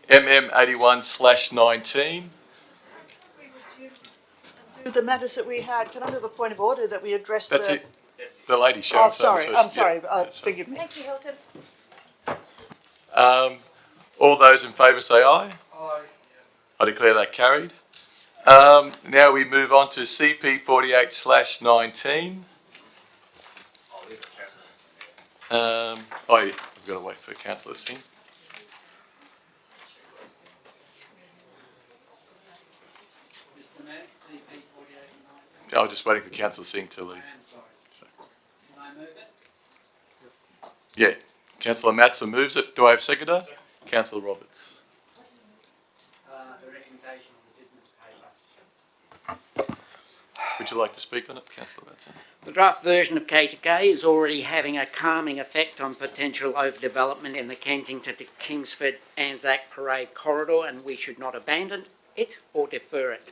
MM81/19. The matters that we had, can I move a point of order that we address That's the... it. The lady showing sorry, I'm sorry, forgive me. Thank you, Hilton. All those in favour say aye. Aye. I declare that carried. Now we move on to CP48/19. I've got to wait for Councillor Singh. I was just waiting for Councillor Singh to leave. Yeah, Councillor Matson moves it. Do I have a seconder? Councillor Roberts. The recommendation on the business paper. Would you like to speak on it, Councillor Matson? The draft version of K2K is already having a calming effect on potential overdevelopment in the Kensington to Kingsford Anzac Parade corridor, and we should not abandon it or defer it.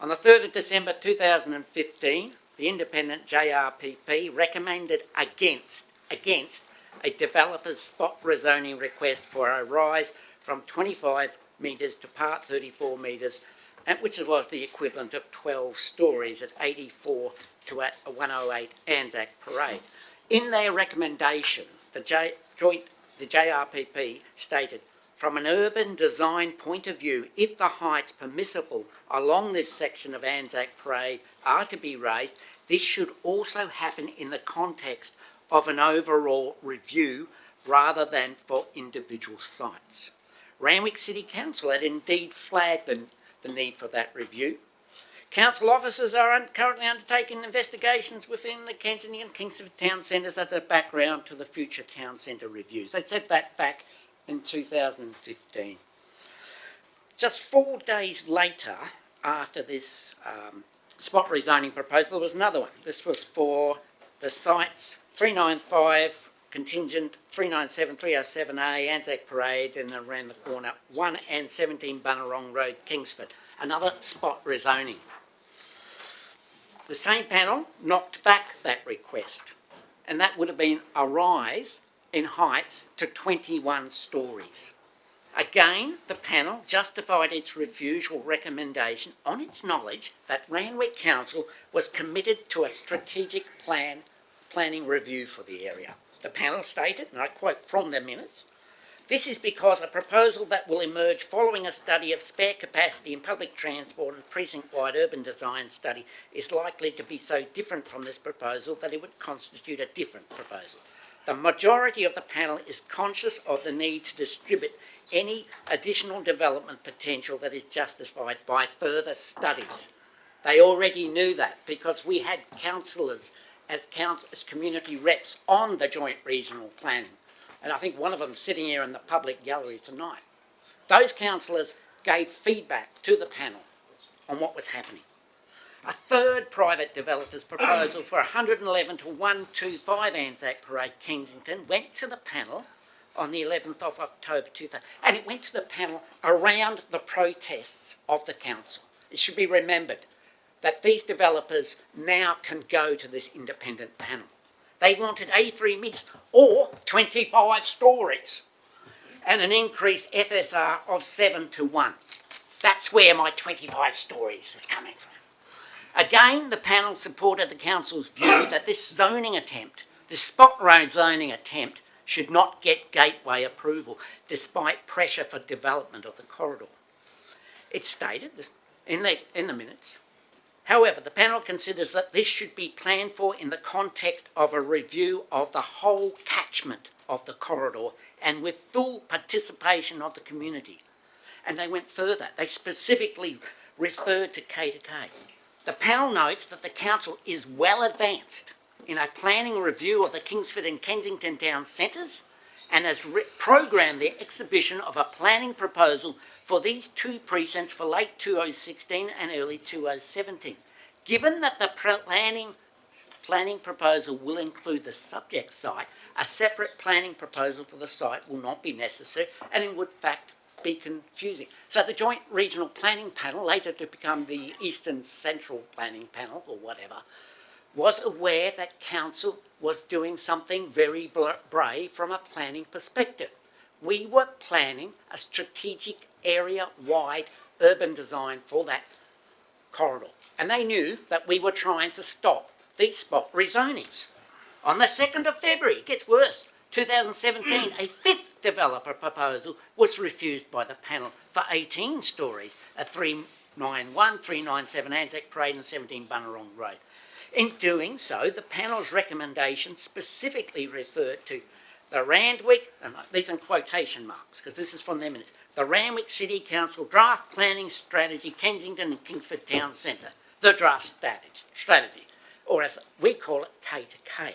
On the 3rd of December 2015, the independent JRPP recommended against a developer's spot rezoning request for a rise from 25 metres to part 34 metres, which was the equivalent of 12 stories at 84 to 108 Anzac Parade. In their recommendation, the JRPP stated, from an urban design point of view, if the heights permissible along this section of Anzac Parade are to be raised, this should also happen in the context of an overall review rather than for individual sites. Randwick City Council had indeed flagged the need for that review. Council officers are currently undertaking investigations within the Kensington and Kingsford town centres as a background to the future town centre reviews. They said that back in 2015. Just 4 days later, after this spot rezoning proposal, there was another one. This was for the sites 395 contingent, 397, 307A, Anzac Parade, and around the corner, 1 and 17 Bunnerong Road, Kingsford. Another spot rezoning. The same panel knocked back that request, and that would have been a rise in heights to 21 stories. Again, the panel justified its refusal recommendation on its knowledge that Randwick Council was committed to a strategic planning review for the area. The panel stated, and I quote from the minutes, this is because a proposal that will emerge following a study of spare capacity in public transport and precinct-wide urban design study is likely to be so different from this proposal that it would constitute a different proposal. The majority of the panel is conscious of the need to distribute any additional development potential that is justified by further studies. They already knew that because we had councillors as community reps on the joint regional planning. And I think one of them sitting here in the public gallery tonight. Those councillors gave feedback to the panel on what was happening. A third private developer's proposal for 111 to 125 Anzac Parade, Kensington, went to the panel on the 11th of October 2000, and it went to the panel around the protests of the council. It should be remembered that these developers now can go to this independent panel. They wanted 83 metres or 25 stories and an increased FSR of 7 to 1. That's where my 25 stories was coming from. Again, the panel supported the council's view that this zoning attempt, this spot road zoning attempt, should not get gateway approval despite pressure for development of the corridor. It stated in the minutes, however, the panel considers that this should be planned for in the context of a review of the whole catchment of the corridor and with full participation of the community. And they went further. They specifically referred to K2K. The panel notes that the council is well advanced in a planning review of the Kingsford and Kensington town centres and has programmed the exhibition of a planning proposal for these two precincts for late 2016 and early 2017. Given that the planning proposal will include the subject site, a separate planning proposal for the site will not be necessary and it would in fact be confusing. So the Joint Regional Planning Panel, later to become the Eastern Central Planning Panel or whatever, was aware that council was doing something very brave from a planning perspective. We were planning a strategic area-wide urban design for that corridor. And they knew that we were trying to stop these spot rezonings. On the 2nd of February, it gets worse, 2017, a fifth developer proposal was refused by the panel for 18 stories at 391, 397 Anzac Parade and 17 Bunnerong Road. In doing so, the panel's recommendation specifically referred to the Randwick, and these are in quotation marks because this is from their minutes, the Randwick City Council Draft Planning Strategy, Kensington and Kingsford Town Centre, the draft strategy, or as we call it, K2K.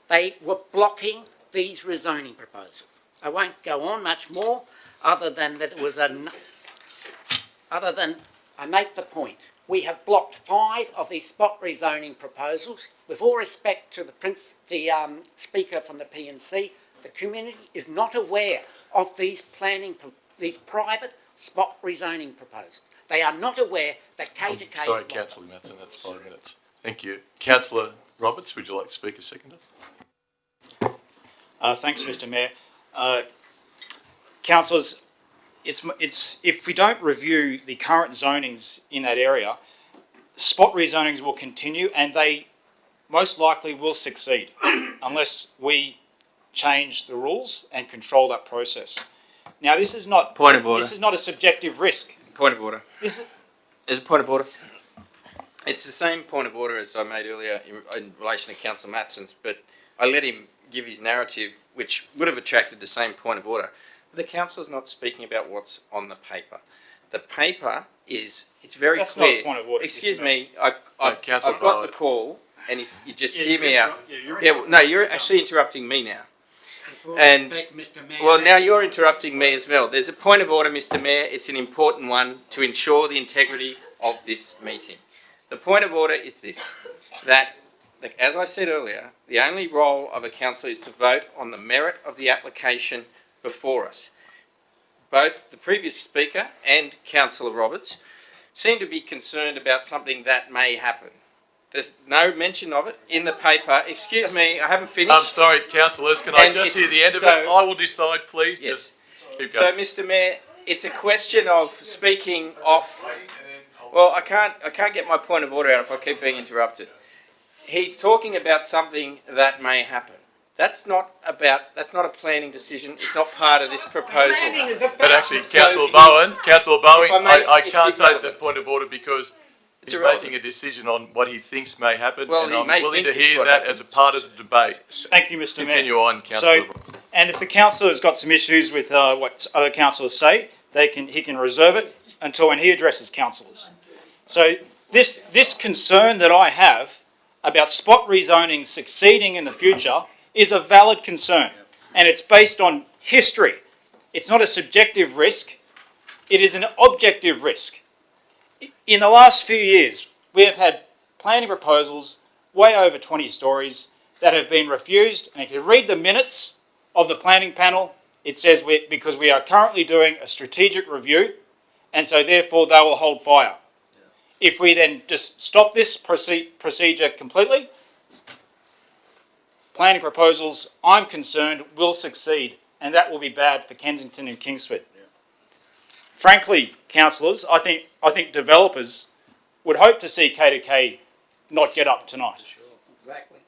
They were blocking these rezoning proposals. I won't go on much more other than that it was I make the point. We have blocked 5 of these spot rezoning proposals. With all respect to the speaker from the PNC, the community is not aware of these private spot rezoning proposals. They are not aware that K2K Sorry, is Councillor Matson, that's 5 minutes. Thank you. Councillor Roberts, would you like to speak a second? Thanks, Mr. Mayor. Councillors, it's if we don't review the current zonings in that area, spot rezonings will continue and they most likely will succeed unless we change the rules and control that process. Now, this is not Point of order. This is not a subjective risk. Point of order. This is, There's a point of order. It's the same point of order as I made earlier in relation to Councillor Matson's, but I let him give his narrative, which would have attracted the same point of order. But the councillor's not speaking about what's on the paper. The paper is, it's very That's clear. not a point of order, Excuse Mr. me, I've Councillor got Bowen. the call, and if you just Yeah, hear me out. you're No, you're actually interrupting me now. And Mr. Mayor, well, now you're interrupting me as well. There's a point of order, Mr. Mayor. It's an important one to ensure the integrity of this meeting. The point of order is this, that, as I said earlier, the only role of a councillor is to vote on the merit of the application before us. Both the previous speaker and Councillor Roberts seem to be concerned about something that may happen. There's no mention of it in the paper. Excuse me, I haven't finished. I'm sorry, councillors, can I And just it's- hear the end of so- it? I will decide, please. Yes. Just keep So, going. Mr. Mayor, it's a question of speaking off. Well, I can't get my point of order out if I keep being interrupted. He's talking about something that may happen. That's not a planning decision. It's not part of this proposal. But actually, So Councillor he's- Bowen, if I may, I it's can't take irrelevant. that point of order because It's he's irrelevant. making a decision on what he thinks may happen, Well, and he I'm may willing think to it's hear what that happens. as a part of the debate. Thank you, Mr. Mayor. Continue on, Councillor. And if the councillor's got some issues with what other councillors say, he can reserve it until when he addresses councillors. So this concern that I have about spot rezoning succeeding in the future is a valid concern, and it's based on history. It's not a subjective risk, it is an objective risk. In the last few years, we have had planning proposals way over 20 stories that have been refused, and if you read the minutes of the planning panel, it says because we are currently doing a strategic review, and so therefore they will hold fire. If we then just stop this procedure completely, planning proposals, I'm concerned, will succeed, and that will be bad for Kensington and Kingsford. Frankly, councillors, I think developers would hope to see K2K not get up tonight. Exactly.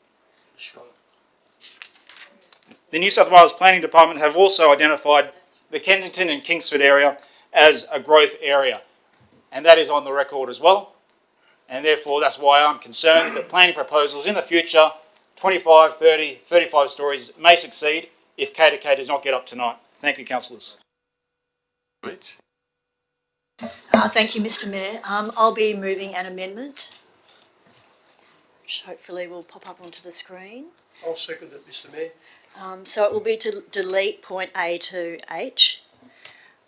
The New South Wales Planning Department have also identified the Kensington and Kingsford area as a growth area, and that is on the record as well. And therefore, that's why I'm concerned that planning proposals in the future, 25, 30, 35 stories, may succeed if K2K does not get up tonight. Thank you, councillors. Thank you, Mr. Mayor. I'll be moving an amendment, which hopefully will pop up onto the screen. I'll second it, Mr. Mayor. So it will be to delete point A to H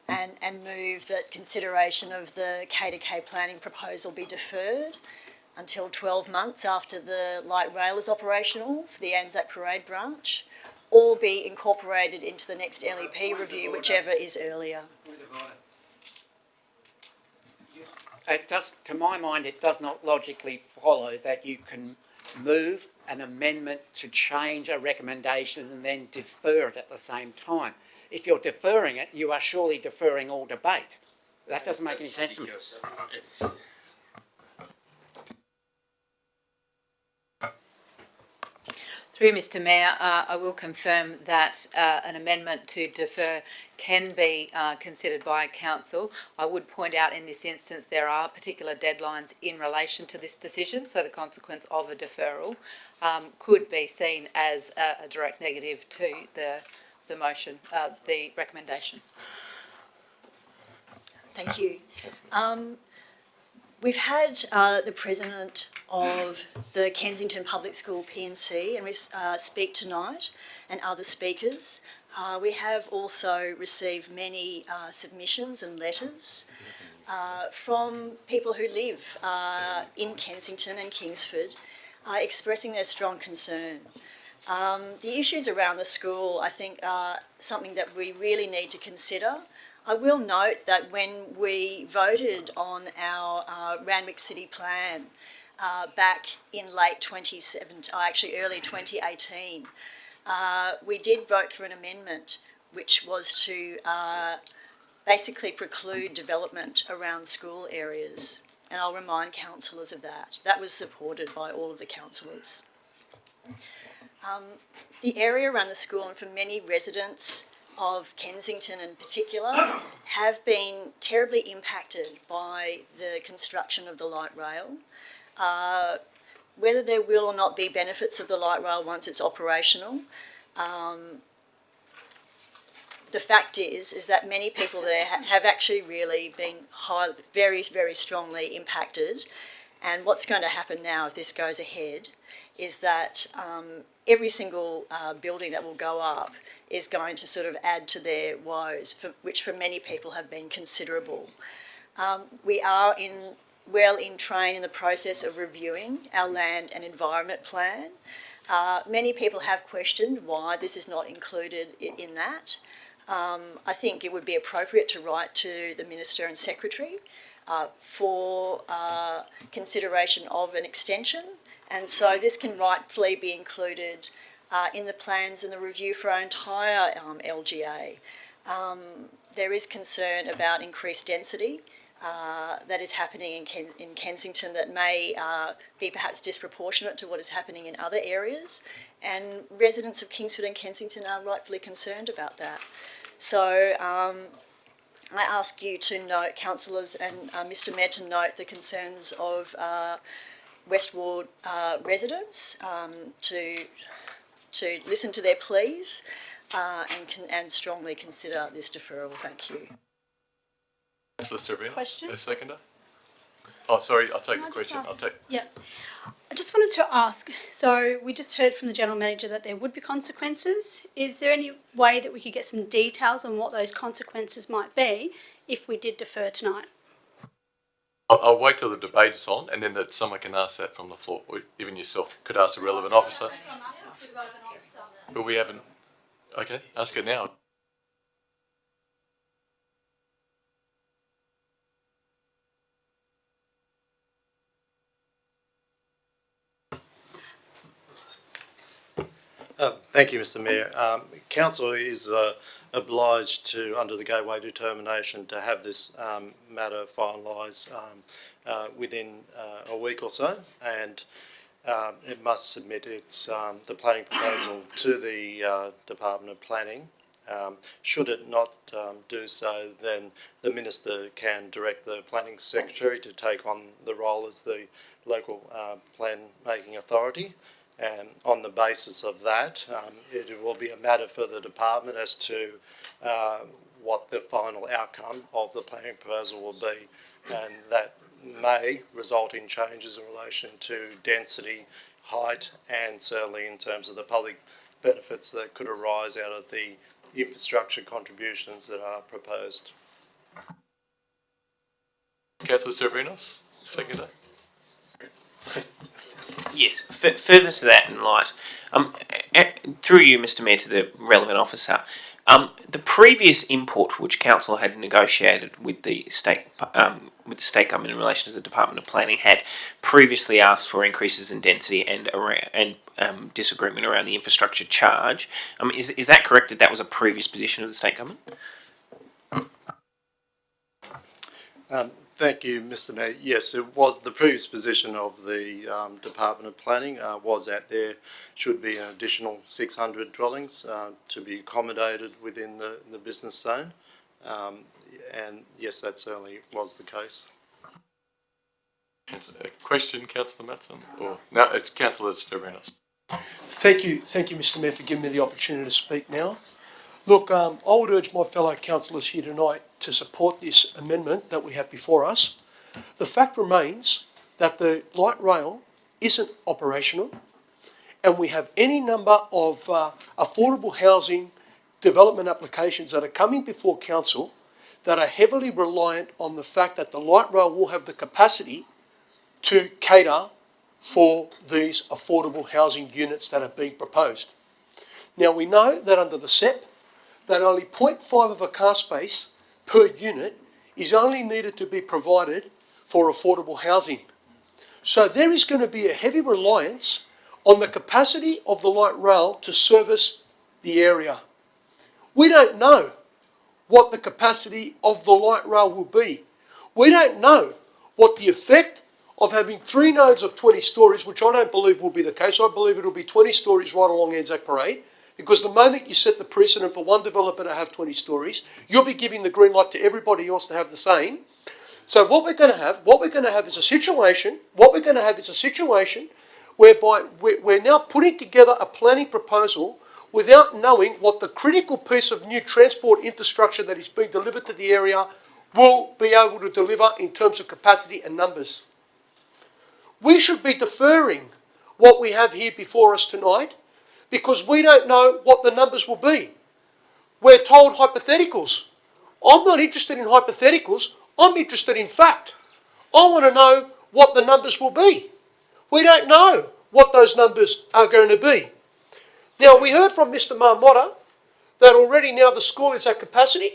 and move that consideration of the K2K planning proposal be deferred until 12 months after the light rail is operational for the Anzac Parade branch, or be incorporated into the next LEP review, whichever is earlier. It does, to my mind, it does not logically follow that you can move an amendment to change a recommendation and then defer it at the same time. if you're deferring it, you are surely deferring all debate. That doesn't make any sense to me. Through Mr Mayor, I will confirm that an amendment to defer can be considered by council. I would point out in this instance there are particular deadlines in relation to this decision, so the consequence of a deferral could be seen as a direct negative to the motion, the recommendation. Thank you. We've had the president of the Kensington Public School P&C and we speak tonight, and other speakers. We have also received many submissions and letters from people who live in Kensington and Kingsford expressing their strong concern. The issues around the school, I think, are something that we really need to consider. I will note that when we voted on our Randwick City Plan back in late 2017, actually early 2018, we did vote for an amendment which was to basically preclude development around school areas. And I'll remind councillors of that. That was supported by all of the councillors. The area around the school, and for many residents of Kensington in particular, have been terribly impacted by the construction of the light rail. Whether there will or not be benefits of the light rail once it's operational, the fact is that many people there have actually really been very, very strongly impacted. And what's going to happen now if this goes ahead is that every single building that will go up is going to sort of add to their woes, which for many people have been considerable. We are well in train in the process of reviewing our land and environment plan. Many people have questioned why this is not included in that. I think it would be appropriate to write to the Minister and Secretary for consideration of an extension, and so this can rightfully be included in the plans and the review for our entire LGA. There is concern about increased density that is happening in Kensington that may be perhaps disproportionate to what is happening in other areas, and residents of Kingsford and Kensington are rightfully concerned about that. So I ask you to note, councillors and Mr Mayor, to note the concerns of West Ward residents, to listen to their pleas and strongly consider this deferral. Thank you. Councillor Stervino? Question? A seconder? Oh, sorry, I'll take Can I the just question. ask- Yeah. I just wanted to ask, so we just heard from the General Manager that there would be consequences. Is there any way that we could get some details on what those consequences might be if we did defer tonight? I'll wait till the debate is on, and then that someone can ask that from the floor, or even yourself could ask the relevant officer. But we haven't. Okay, ask it now. Thank you, Mr Mayor. Council is obliged to, under the gateway determination, to have this matter finalised within a week or so, and it must submit its the planning proposal to the Department of Planning. Should it not do so, then the Minister can direct the Planning Secretary to take on the role as the local plan-making authority. And on the basis of that, it will be a matter for the department as to what the final outcome of the planning proposal will be, and that may result in changes in relation to density, height, and certainly in terms of the public benefits that could arise out of the infrastructure contributions that are proposed. Councillor Stervino, seconder. Yes, further to that in light, through you, Mr Mayor, to the relevant officer, the previous input which Council had negotiated with the state with the state government in relation to the Department of Planning had previously asked for increases in density and disagreement around the infrastructure charge. Is that correct, that was a previous position of the state government? Thank you, Mr. Mayor. Yes, it was the previous position of the Department of Planning was that there should be an additional 600 dwellings to be accommodated within the business zone. And yes, that certainly was the case. A question, Councillor Matson? Or no, it's Councillor Stavridis. Thank you, Mr. Mayor, for giving me the opportunity to speak now. Look, I would urge my fellow councillors here tonight to support this amendment that we have before us. The fact remains that the light rail isn't operational, and we have any number of affordable housing development applications that are coming before council that are heavily reliant on the fact that the light rail will have the capacity to cater for these affordable housing units that are being proposed. Now, we know that under the SEP, that only 0.5 of a car space per unit is only needed to be provided for affordable housing. So there is going to be a heavy reliance on the capacity of the light rail to service the area. We don't know what the capacity of the light rail will be. We don't know what the effect of having 3 nodes of 20 stories, which I don't believe will be the case. I believe it will be 20 stories right along Anzac Parade, because the moment you set the precedent for one developer to have 20 stories, you'll be giving the green light to everybody else to have the same. So what we're going to have is a situation whereby we're now putting together a planning proposal without knowing what the critical piece of new transport infrastructure that is being delivered to the area will be able to deliver in terms of capacity and numbers. We should be deferring what we have here before us tonight because we don't know what the numbers will be. We're told hypotheticals. I'm not interested in hypotheticals. I'm interested in fact. I want to know what the numbers will be. We don't know what those numbers are going to be. Now, we heard from Mr. Marmotta that already now the school is at capacity.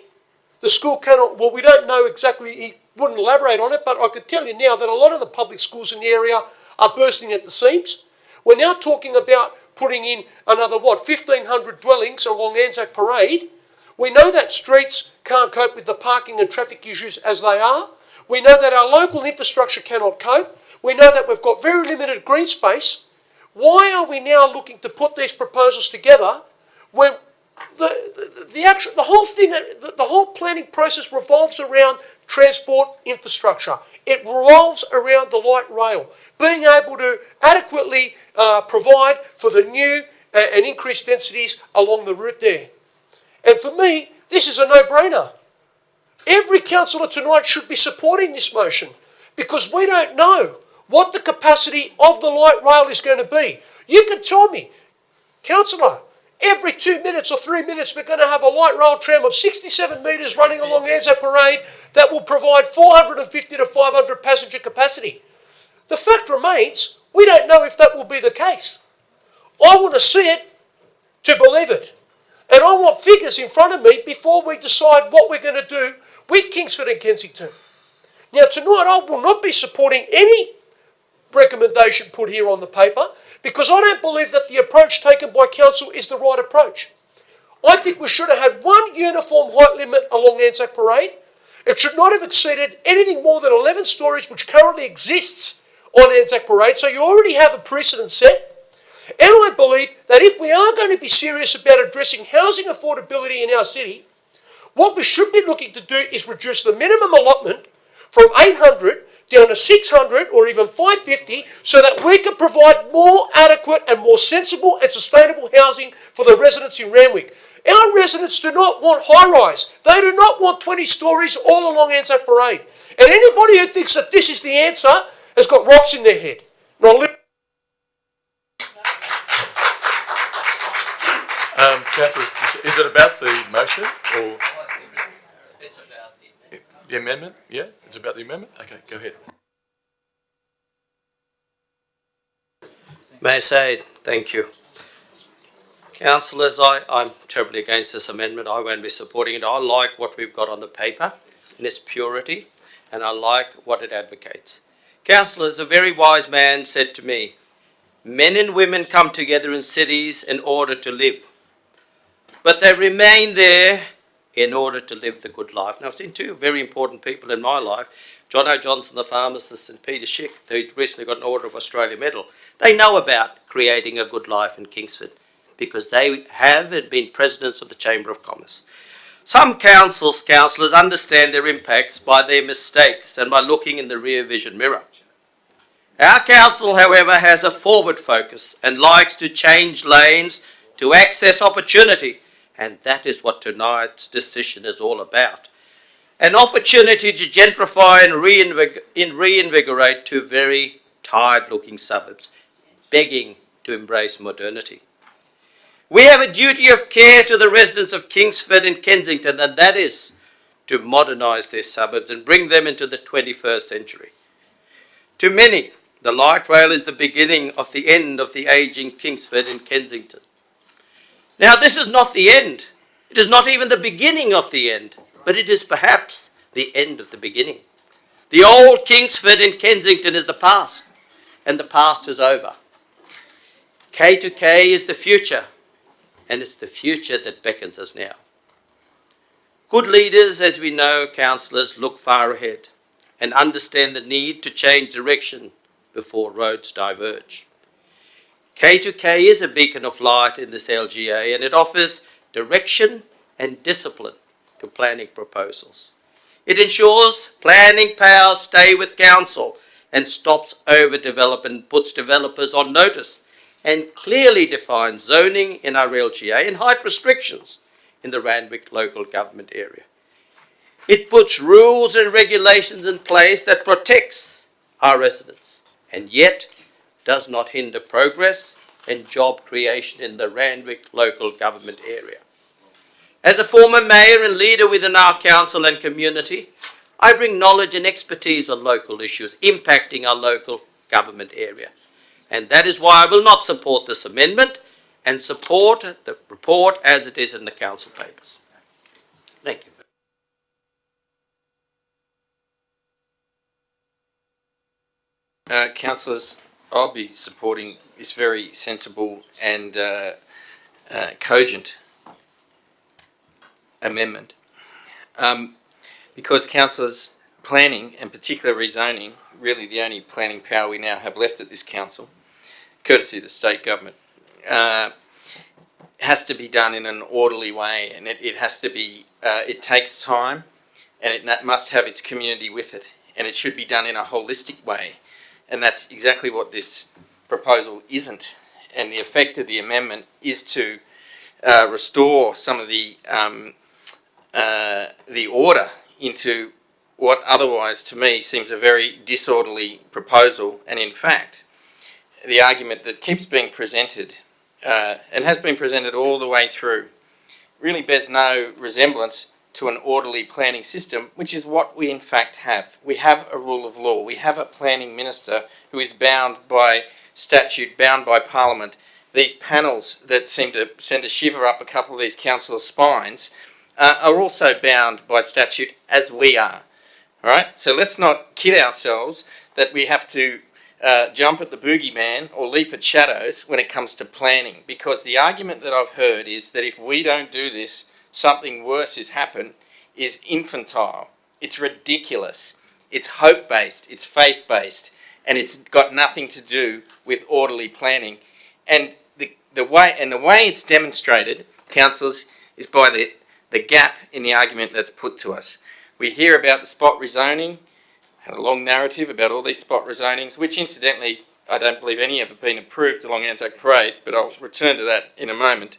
The school cannot, well, we don't know exactly, he wouldn't elaborate on it, but I could tell you now that a lot of the public schools in the area are bursting at the seams. We're now talking about putting in another, 1,500 dwellings along Anzac Parade. We know that streets can't cope with the parking and traffic issues as they are. We know that our local infrastructure cannot cope. We know that we've got very limited green space. Why are we now looking to put these proposals together when the whole planning process revolves around transport infrastructure? It revolves around the light rail, being able to adequately provide for the new and increased densities along the route there. And for me, this is a no-brainer. Every councillor tonight should be supporting this motion because we don't know what the capacity of the light rail is going to be. You can tell me, councillor, every 2 minutes or 3 minutes we're going to have a light rail tram of 67 metres running along Anzac Parade that will provide 450 to 500 passenger capacity. The fact remains, we don't know if that will be the case. I want to see it to believe it. And I want figures in front of me before we decide what we're going to do with Kingsford and Kensington. Now tonight I will not be supporting any recommendation put here on the paper because I don't believe that the approach taken by council is the right approach. I think we should have had one uniform height limit along Anzac Parade. It should not have exceeded anything more than 11 stories, which currently exists on Anzac Parade, so you already have a precedent set. And I believe that if we are going to be serious about addressing housing affordability in our city, what we should be looking to do is reduce the minimum allotment from 800 down to 600 or even 550 so that we can provide more adequate and more sensible and sustainable housing for the residents in Randwick. Our residents do not want high-rise. They do not want 20 stories all along Anzac Parade. And anybody who thinks that this is the answer has got rocks in their head. Councillors, is it about the motion or It's about the amendment? Yeah, it's about the amendment? Okay, go ahead. May I say thank you. Councillors, I'm terribly against this amendment. I won't be supporting it. I like what we've got on the paper in its purity. and I like what it advocates. Councillors, a very wise man said to me, men and women come together in cities in order to live, but they remain there in order to live the good life. Now, I've seen two very important people in my life, John O. Johnson, the pharmacist, and Peter Schick, who recently got an Order of Australia medal. They know about creating a good life in Kingsford because they have been presidents of the Chamber of Commerce. Some councillors understand their impacts by their mistakes and by looking in the rear vision mirror. Our council, however, has a forward focus and likes to change lanes to access opportunity, and that is what tonight's decision is all about. An opportunity to gentrify and reinvigorate two very tired-looking suburbs, begging to embrace modernity. We have a duty of care to the residents of Kingsford and Kensington, and that is to modernise their suburbs and bring them into the 21st century. To many, the light rail is the beginning of the end of the ageing Kingsford and Kensington. Now, this is not the end. It is not even the beginning of the end, but it is perhaps the end of the beginning. The old Kingsford and Kensington is the past, and the past is over. K2K is the future, and it's the future that beckons us now. Good leaders, as we know, councillors, look far ahead and understand the need to change direction before roads diverge. K2K is a beacon of light in this LGA, and it offers direction and discipline to planning proposals. It ensures planning powers stay with council and stops overdevelopment, puts developers on notice, and clearly defines zoning in our LGA and height restrictions in the Randwick local government area. It puts rules and regulations in place that protects our residents and yet does not hinder progress and job creation in the Randwick local government area. As a former mayor and leader within our council and community, I bring knowledge and expertise on local issues impacting our local government area. And that is why I will not support this amendment and support the report as it is in the council papers. Thank you. Councillors, I'll be supporting this very sensible and cogent amendment because councillors, planning and particular rezoning, really the only planning power we now have left at this council, courtesy of the state government, has to be done in an orderly way, and it has to be, it takes time, and it must have its community with it, and it should be done in a holistic way, and that's exactly what this proposal isn't. And the effect of the amendment is to restore some of the order into what otherwise to me seems a very disorderly proposal. And in fact, the argument that keeps being presented and has been presented all the way through really bears no resemblance to an orderly planning system, which is what we in fact have. We have a rule of law. We have a planning minister who is bound by statute, bound by Parliament. These panels that seem to send a shiver up a couple of these councillors' spines are also bound by statute, as we are. All right? So let's not kid ourselves that we have to jump at the boogeyman or leap at shadows when it comes to planning, because the argument that I've heard is that if we don't do this, something worse is infantile. It's ridiculous. It's hope-based. It's faith-based. And it's got nothing to do with orderly planning. And the way it's demonstrated, councillors, is by the gap in the argument that's put to us. We hear about the spot rezoning, had a long narrative about all these spot rezonings, which incidentally I don't believe any have been approved along Anzac Parade, but I'll return to that in a moment.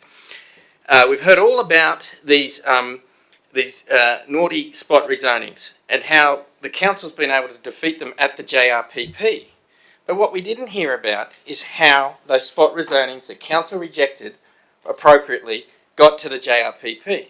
We've heard all about these naughty spot rezonings and how the council's been able to defeat them at the JRPP. But what we didn't hear about is how those spot rezonings that council rejected appropriately got to the JRPP.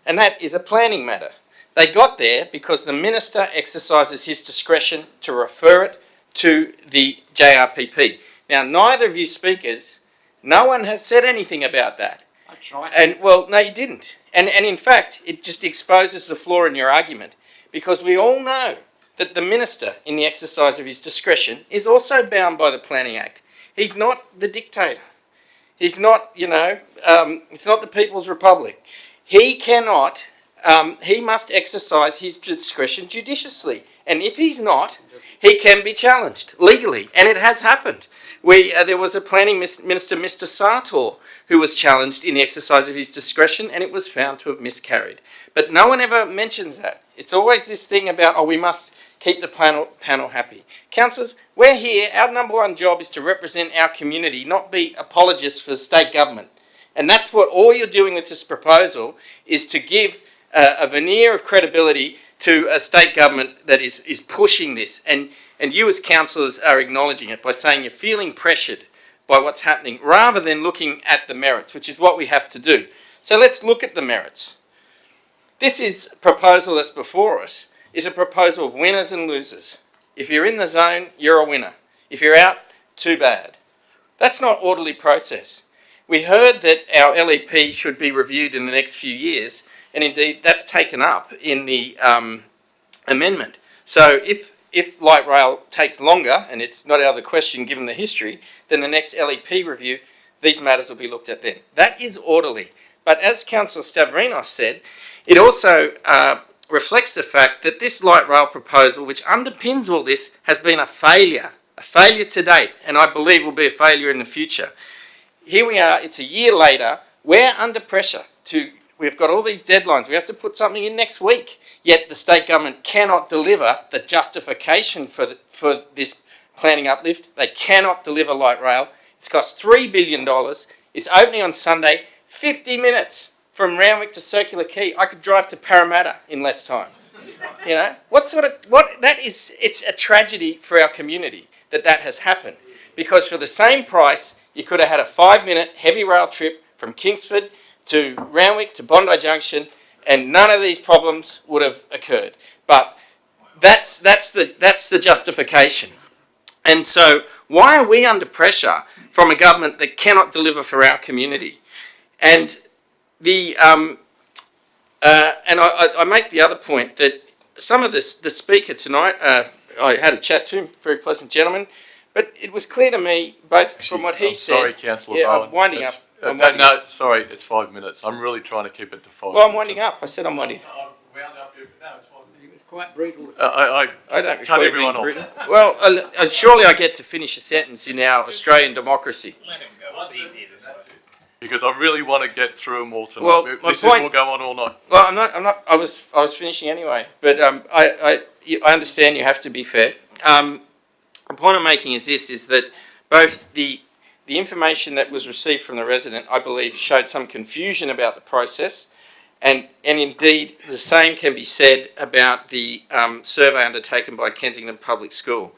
And that is a planning matter. They got there because the minister exercises his discretion to refer it to the JRPP. Now, neither of you speakers, no one has said anything about that. I tried. And, well, no, you didn't. And in fact, it just exposes the flaw in your argument, because we all know that the minister, in the exercise of his discretion, is also bound by the Planning Act. He's not the dictator. He's not, it's not the People's Republic. He cannot, he must exercise his discretion judiciously. And if he's not, he can be challenged legally. And it has happened. There was a planning minister, Mr. Sartor, who was challenged in the exercise of his discretion, and it was found to have miscarried. But no one ever mentions that. It's always this thing about, we must keep the panel happy. Councillors, we're here, our number one job is to represent our community, not be apologists for the state government. And that's what all you're doing with this proposal, is to give a veneer of credibility to a state government that is pushing this. And you as councillors are acknowledging it by saying you're feeling pressured by what's happening, rather than looking at the merits, which is what we have to do. So let's look at the merits. This proposal that's before us is a proposal of winners and losers. If you're in the zone, you're a winner. If you're out, too bad. That's not orderly process. We heard that our LEP should be reviewed in the next few years, and indeed that's taken up in the amendment. So if light rail takes longer, and it's not out of the question given the history, then the next LEP review, these matters will be looked at then. That is orderly. But as Councillor Stavrinos said, it also reflects the fact that this light rail proposal, which underpins all this, has been a failure to date, and I believe will be a failure in the future. Here we are, it's a year later, we're under pressure we've got all these deadlines, we have to put something in next week, yet the state government cannot deliver the justification for this planning uplift. They cannot deliver light rail. It's cost $3 billion. It's opening on Sunday, 50 minutes from Randwick to Circular Quay. I could drive to Parramatta in less time. It's a tragedy for our community that has happened. Because for the same price, you could have had a 5-minute heavy rail trip from Kingsford to Randwick to Bondi Junction, and none of these problems would have occurred. But that's the justification. And so why are we under pressure from a government that cannot deliver for our community? And I make the other point that some of the speaker tonight, I had a chat to him, very pleasant gentleman, but it was clear to me, both from what he said... Sorry, Councillor Bowen. I'm winding up. No, sorry, it's 5 minutes. I'm really trying to keep it to 5 minutes. Well, I'm winding up. I said I'm winding up. He was quite brutal. I don't cut everyone off. Well, surely I get to finish a sentence in our Australian democracy. Let him go. It's easier this way. Because I really want to get through them all tonight. Well, this my point, will go on all night. Well, I'm not. I was finishing anyway. But I understand you have to be fair. The point I'm making is this: is that both the information that was received from the resident, I believe, showed some confusion about the process, and indeed the same can be said about the survey undertaken by Kensington Public School.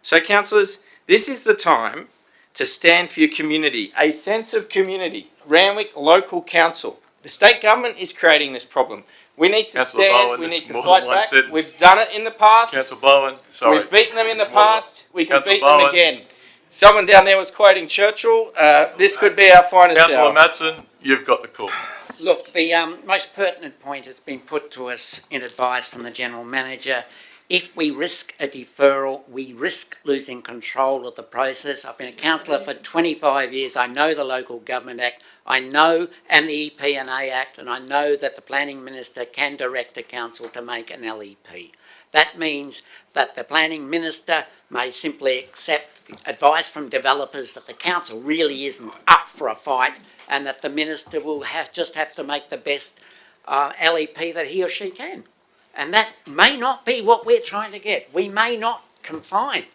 So, councillors, this is the time to stand for your community, a sense of community. Randwick Local Council. The state government is creating this problem. We need to Councillor stand, Bowen, we need it's to more fight than one back. sentence. We've done it in the past. Councillor Bowen, sorry. We've beaten them in the It's more than- past. We can Councillor beat them Bowen. again. Someone down there was quoting Churchill. This could be our finest Councillor hour. Matson, you've got the call. Look, the most pertinent point has been put to us in advice from the General Manager. If we risk a deferral, we risk losing control of the process. I've been a councillor for 25 years. I know the Local Government Act. I know, and the EP&A Act, and I know that the Planning Minister can direct a council to make an LEP. That means that the Planning Minister may simply accept advice from developers that the council really isn't up for a fight, and that the Minister will just have to make the best LEP that he or she can. And that may not be what we're trying to get. We may not confine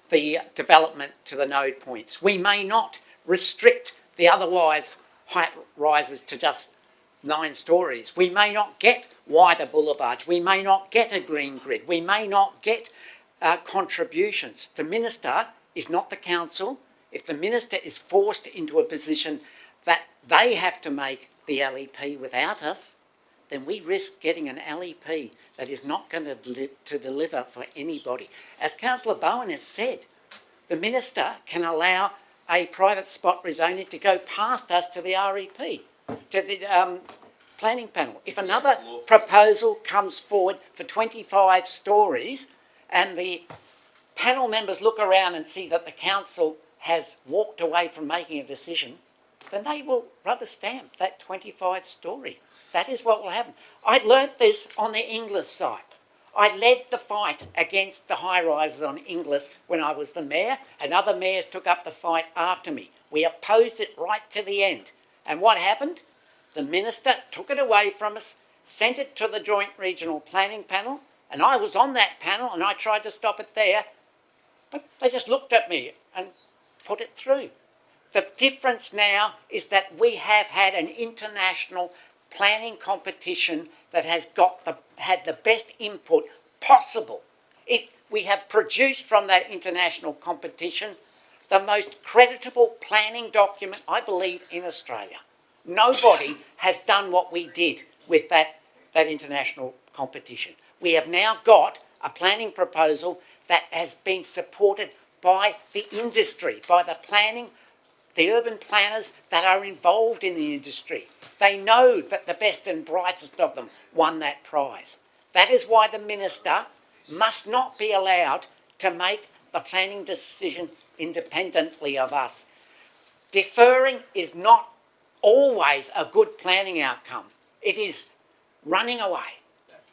the development to the node points. We may not restrict the otherwise height rises to just 9 stories. We may not get wider boulevards. We may not get a green grid. We may not get contributions. The Minister is not the council. If the Minister is forced into a position that they have to make the LEP without us, then we risk getting an LEP that is not going to deliver for anybody. As Councillor Bowen has said, the Minister can allow a private spot rezoning to go past us to the REP, to the planning panel. If another proposal comes forward for 25 stories, and the panel members look around and see that the council has walked away from making a decision, then they will rubber stamp that 25 story. That is what will happen. I learnt this on the Inglis side. I led the fight against the high-rises on Inglis when I was the mayor, and other mayors took up the fight after me. We opposed it right to the end. And what happened? The minister took it away from us, sent it to the Joint Regional Planning Panel, and I was on that panel and I tried to stop it there, but they just looked at me and put it through. The difference now is that we have had an international planning competition that has had the best input possible. We have produced from that international competition the most creditable planning document, I believe, in Australia. Nobody has done what we did with that international competition. We have now got a planning proposal that has been supported by the industry, by the urban planners that are involved in the industry. They know that the best and brightest of them won that prize. That is why the minister must not be allowed to make the planning decision independently of us. Deferring is not always a good planning outcome. It is running away.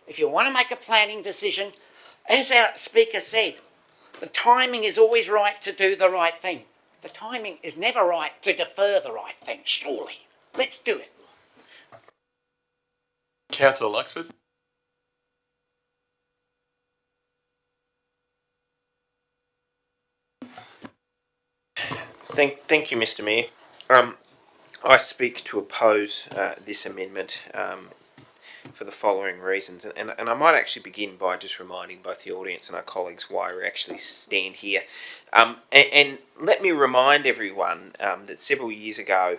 If you want to make a planning decision, as our speaker said, the timing is always right to do the right thing. The timing is never right to defer the right thing, surely. Let's do it. Councillor Luxford. Thank you, Mr. Mayor. I speak to oppose this amendment for the following reasons, and I might actually begin by just reminding both the audience and our colleagues why we actually stand here. And let me remind everyone that several years ago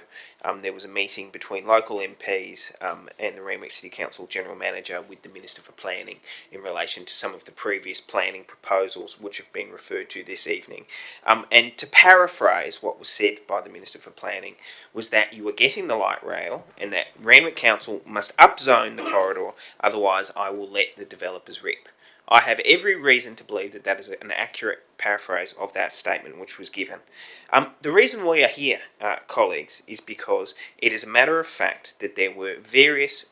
there was a meeting between local MPs and the Randwick City Council General Manager with the Minister for Planning in relation to some of the previous planning proposals which have been referred to this evening. And to paraphrase what was said by the Minister for Planning was that you were getting the light rail and that Randwick Council must upzone the corridor, otherwise I will let the developers rip. I have every reason to believe that that is an accurate paraphrase of that statement which was given. The reason we are here, colleagues, is because it is a matter of fact that there were various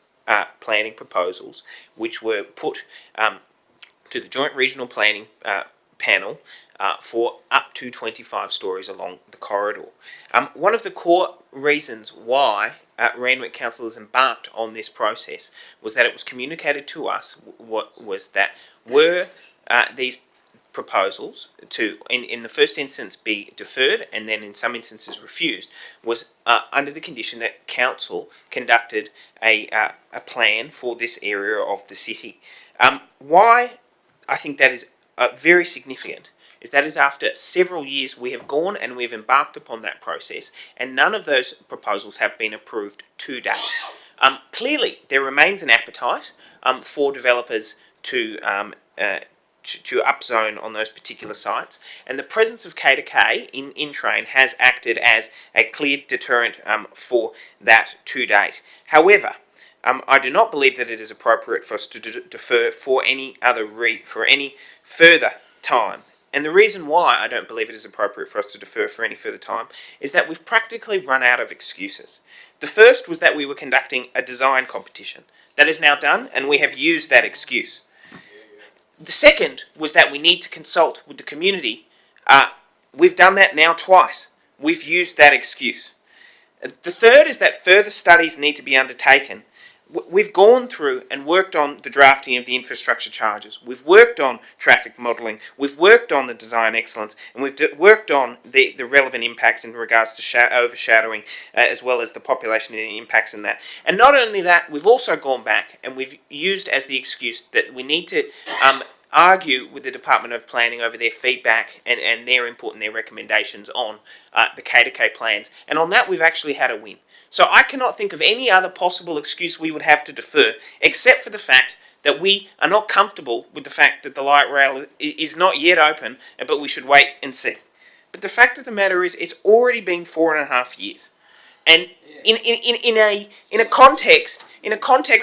planning proposals which were put to the Joint Regional Planning Panel for up to 25 stories along the corridor. One of the core reasons why Randwick Council has embarked on this process was that it was communicated to us were these proposals to, in the first instance, be deferred and then in some instances refused, was under the condition that Council conducted a plan for this area of the city. Why I think that is very significant is that is after several years we have gone and we have embarked upon that process and none of those proposals have been approved to date. Clearly there remains an appetite for developers to upzone on those particular sites, and the presence of K2K in train has acted as a clear deterrent for that to date. However, I do not believe that it is appropriate for us to defer for any further time. And the reason why I don't believe it is appropriate for us to defer for any further time is that we've practically run out of excuses. The first was that we were conducting a design competition. That is now done, and we have used that excuse. The second was that we need to consult with the community. We've done that now twice. We've used that excuse. The third is that further studies need to be undertaken. We've gone through and worked on the drafting of the infrastructure charges. We've worked on traffic modelling. We've worked on the design excellence. And we've worked on the relevant impacts in regards to overshadowing as well as the population impacts in that. And not only that, we've also gone back and we've used as the excuse that we need to argue with the Department of Planning over their feedback and their input and their recommendations on the K2K plans. And on that, we've actually had a win. So I cannot think of any other possible excuse we would have to defer, except for the fact that we are not comfortable with the fact that the light rail is not yet open, but we should wait and see. But the fact of the matter is, it's already been 4.5 years, and in a context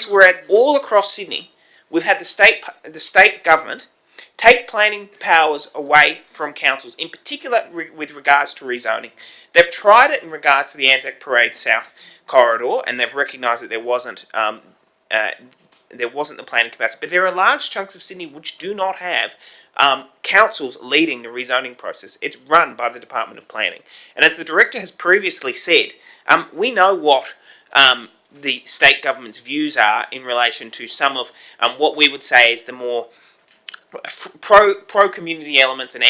where all across Sydney, we've had the state government take planning powers away from councils, in particular with regards to rezoning. They've tried it in regards to the Anzac Parade South corridor, and they've recognised that there wasn't the planning capacity. But there are large chunks of Sydney which do not have councils leading the rezoning process. It's run by the Department of Planning. And as the Director has previously said, we know what the state government's views are in relation to some of what we would say is the more pro community elements and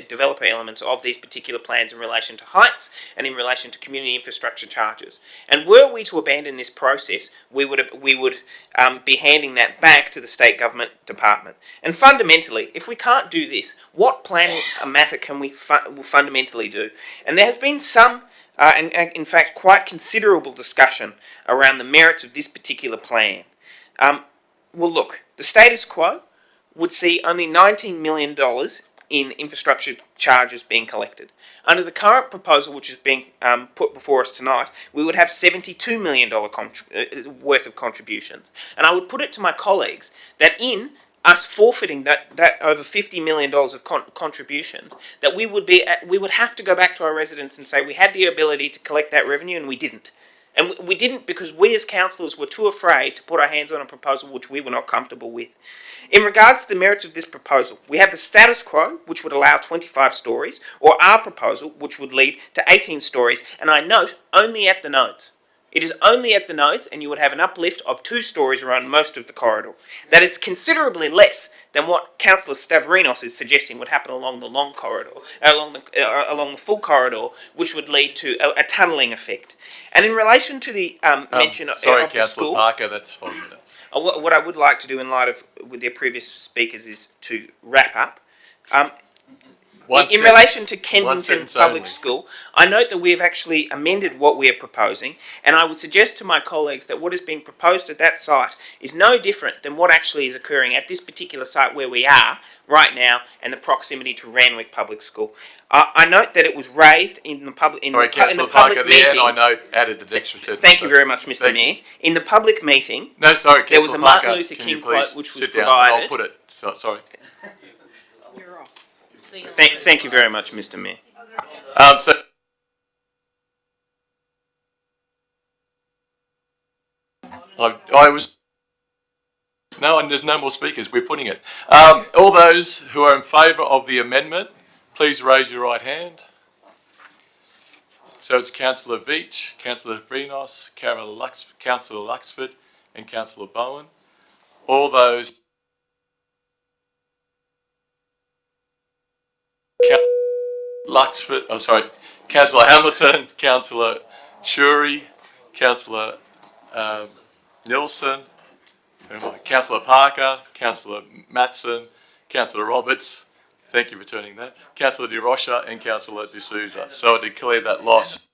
developer elements of these particular plans in relation to heights and in relation to community infrastructure charges. And were we to abandon this process, we would be handing that back to the state government department. And fundamentally, if we can't do this, what planning matter can we fundamentally do? And there has been some and in fact quite considerable discussion around the merits of this particular plan. Well, look, the status quo would see only $19 million in infrastructure charges being collected. Under the current proposal, which is being put before us tonight, we would have $72 million worth of contributions. And I would put it to my colleagues that in us forfeiting that over $50 million of contributions, that we would have to go back to our residents and say we had the ability to collect that revenue and we didn't. And we didn't because we as councillors were too afraid to put our hands on a proposal which we were not comfortable with. In regards to the merits of this proposal, we have the status quo, which would allow 25 stories, or our proposal, which would lead to 18 stories, and I note, only at the nodes. It is only at the nodes, and you would have an uplift of 2 stories around most of the corridor. That is considerably less than what Councillor Stavrinos is suggesting would happen along the long corridor, along the full corridor, which would lead to a tunnelling effect. And in relation to the mention of the school... Sorry, Councillor Parker, that's 5 minutes. What I would like to do in light of with their previous speakers is to wrap up. In relation to Kensington Public School, I note that we have actually amended what we are proposing, and I would suggest to my colleagues that what is being proposed at that site is no different than what actually is occurring at this particular site where we are right now and the proximity to Randwick Public School. I note that it was raised in the public meeting. I know added an extra sentence. Thank you very much, Mr. Mayor. In the public meeting, there was a Martin Luther King quote which was provided. I'll put it. Sorry. Thank you very much, Mr. Mayor. No, and there's no more speakers. We're putting it. All those who are in favour of the amendment, please raise your right hand. So it's Councillor Veach, Councillor Vrinos, Councillor Luxford, and Councillor Bowen. All those. Councillor Hamilton, Councillor Shuri, Councillor Nielsen, Councillor Parker, Councillor Matson, Councillor Roberts, thank you for turning that, Councillor De Rocha and Councillor De Souza. So I declare that loss.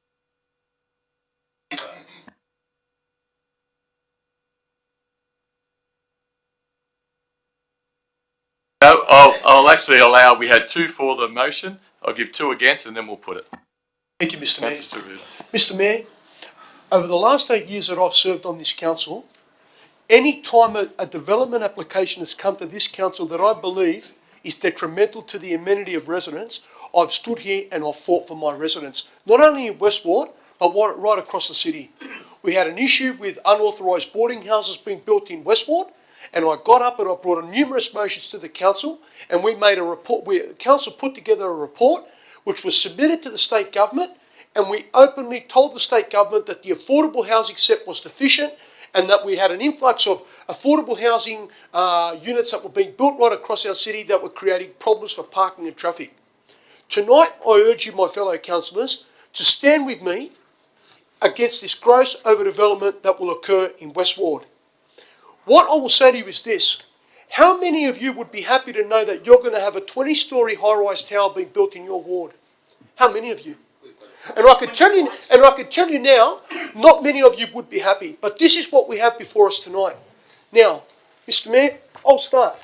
I'll actually allow, we had 2 for the motion. I'll give 2 against and then we'll put it. Thank you, Mr. Mayor. Mr. Mayor, over the last 8 years that I've served on this council, any time a development application has come to this council that I believe is detrimental to the amenity of residents, I've stood here and I've fought for my residents, not only in Westward, but right across the city. We had an issue with unauthorised boarding houses being built in Westward, and I got up and I brought numerous motions to the council, and we made a report. Council put together a report which was submitted to the state government, and we openly told the state government that the affordable housing set was deficient, and that we had an influx of affordable housing units that were being built right across our city that were creating problems for parking and traffic. Tonight, I urge you, my fellow councillors, to stand with me against this gross overdevelopment that will occur in Westward. What I will say to you is this: how many of you would be happy to know that you're going to have a 20-storey high-rise tower being built in your ward? How many of you? And I can tell you now, not many of you would be happy. But this is what we have before us tonight. Now, Mr. Mayor, I'll start.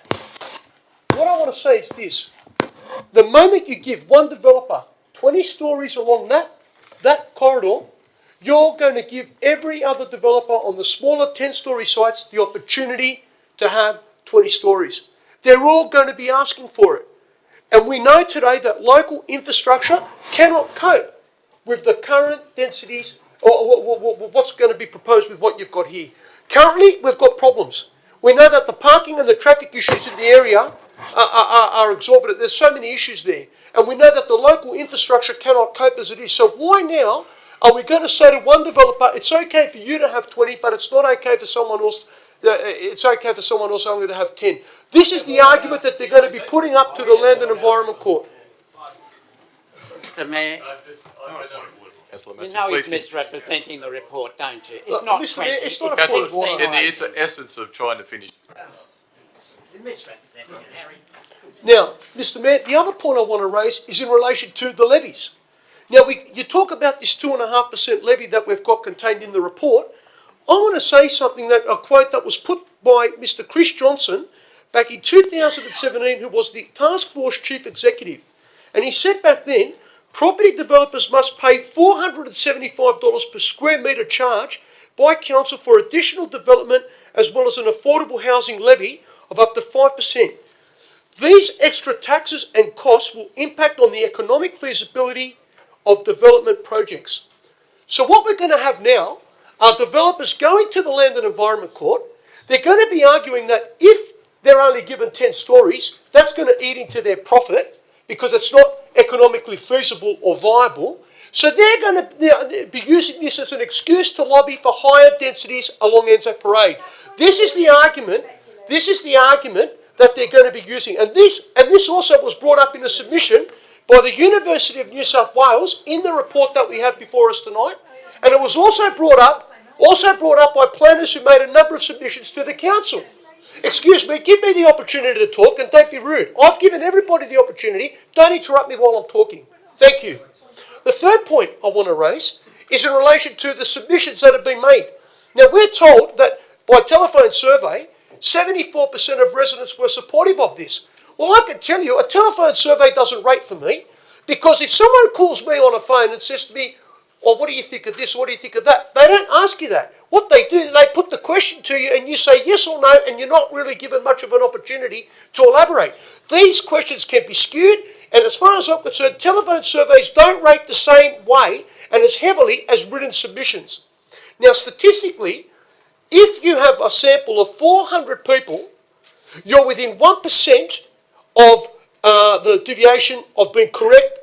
What I want to say is this: the moment you give one developer 20 stories along that corridor, you're going to give every other developer on the smaller 10-storey sites the opportunity to have 20 stories. they're all going to be asking for it. And we know today that local infrastructure cannot cope with the current densities or what's going to be proposed with what you've got here. Currently, we've got problems. We know that the parking and the traffic issues in the area are exorbitant. There's so many issues there. And we know that the local infrastructure cannot cope as it is. So why now are we going to say to one developer, it's okay for you to have 20, but it's not okay for someone else, it's okay for someone else only to have 10. This is the argument that they're going to be putting up to the Land and Environment Court. Mr Mayor, Councillor you Matson, know he's please. misrepresenting the report, don't you? It's Look, not Mr. 20, Mayor, it's not a Councillor, point of order. in the essence of trying to finish. You're misrepresenting it, Harry. Now, Mr. Mayor, the other point I want to raise is in relation to the levies. Now, you talk about this 2.5% levy that we've got contained in the report. I want to say something, that a quote that was put by Mr. Chris Johnson back in 2017, who was the task force chief executive. And he said back then, property developers must pay $475 per square metre charge by council for additional development, as well as an affordable housing levy of up to 5%. These extra taxes and costs will impact on the economic feasibility of development projects. So what we're going to have now are developers going to the Land and Environment Court. They're going to be arguing that if they're only given 10 stories, that's going to eat into their profit because it's not economically feasible or viable. So they're going to be using this as an excuse to lobby for higher densities along Anzac Parade. This is the argument that they're going to be using. And this also was brought up in a submission by the University of New South Wales in the report that we have before us tonight. And it was also brought up by planners who made a number of submissions to the council. Excuse me, give me the opportunity to talk and don't be rude. I've given everybody the opportunity. Don't interrupt me while I'm talking. Thank you. The third point I want to raise is in relation to the submissions that have been made. Now, we're told that by telephone survey, 74% of residents were supportive of this. Well, I can tell you, a telephone survey doesn't rate for me, because if someone calls me on a phone and says to me, well, what do you think of this, what do you think of that? They don't ask you that. What they do, they put the question to you and you say yes or no, and you're not really given much of an opportunity to elaborate. These questions can be skewed, and as far as I'm concerned, telephone surveys don't rate the same way and as heavily as written submissions. Now, statistically, if you have a sample of 400 people, you're within 1% of the deviation of being correct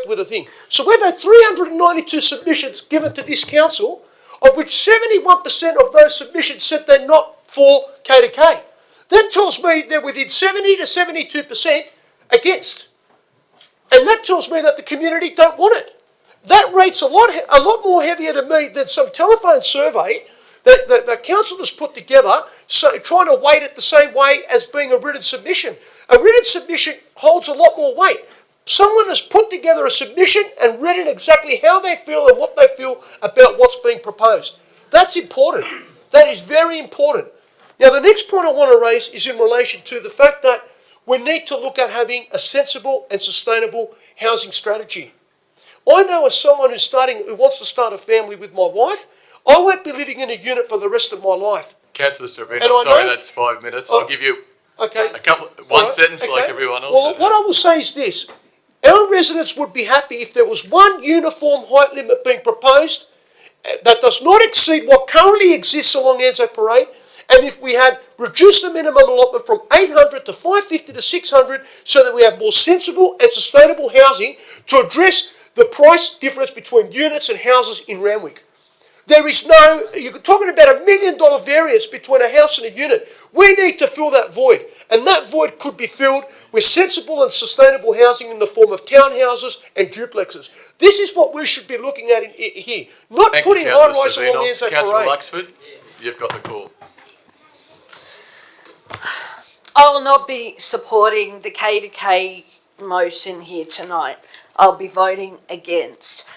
with a thing. So we've had 392 submissions given to this council, of which 71% of those submissions said they're not for K2K. That tells me they're within 70 to 72% against. And that tells me that the community don't want it. That rate's a lot more heavier to me than some telephone survey that the council has put together, so trying to weight it the same way as being a written submission. A written submission holds a lot more weight. Someone has put together a submission and written exactly how they feel and what they feel about what's being proposed. That's important. That is very important. Now, the next point I want to raise is in relation to the fact that we need to look at having a sensible and sustainable housing strategy. I know as someone who wants to start a family with my wife, I won't be living in a unit for the rest of my life. Councillor Stavino, And I sorry, know- that's 5 minutes. I'll give you Okay. one Right, sentence like okay. everyone else. Well, has. what I will say is this. Our residents would be happy if there was one uniform height limit being proposed that does not exceed what currently exists along Anzac Parade, and if we had reduced the minimum allotment from 800 to 550 to 600 so that we have more sensible and sustainable housing to address the price difference between units and houses in Randwick. There is no, you're talking about $1 million variance between a house and a unit. We need to fill that void, and that void could be filled with sensible and sustainable housing in the form of townhouses and duplexes. This is what we should be looking at here, not Thank putting you, Councillor high-rise along the Stavinos. Anzac Councillor Parade. Luxford, you've got the call. I will not be supporting the K2K motion here tonight. I'll be voting against.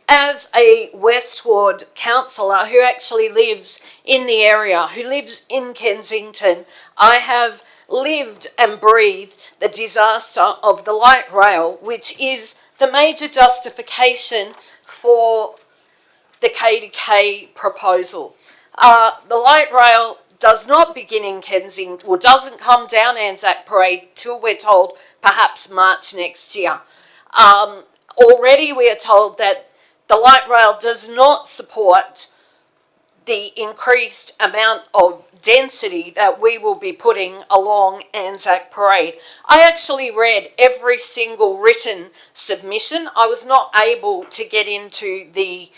As a Westward councillor who actually lives in the area, who lives in Kensington, I have lived and breathed the disaster of the light rail, which is the major justification for the K2K proposal. The light rail does not begin in Kensington, or doesn't come down Anzac Parade till we're told perhaps March next year. Already we are told that the light rail does not support the increased amount of density that we will be putting along Anzac Parade. I actually read every single written submission. I was not able to get into the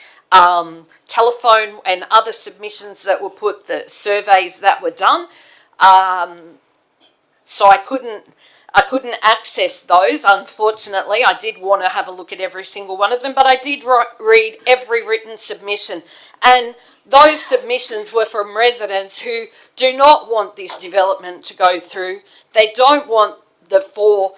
telephone and other submissions that were put, the surveys that were done. So I couldn't access those, unfortunately. I did want to have a look at every single one of them, but I did read every written submission. And those submissions were from residents who do not want this development to go through. They don't want the four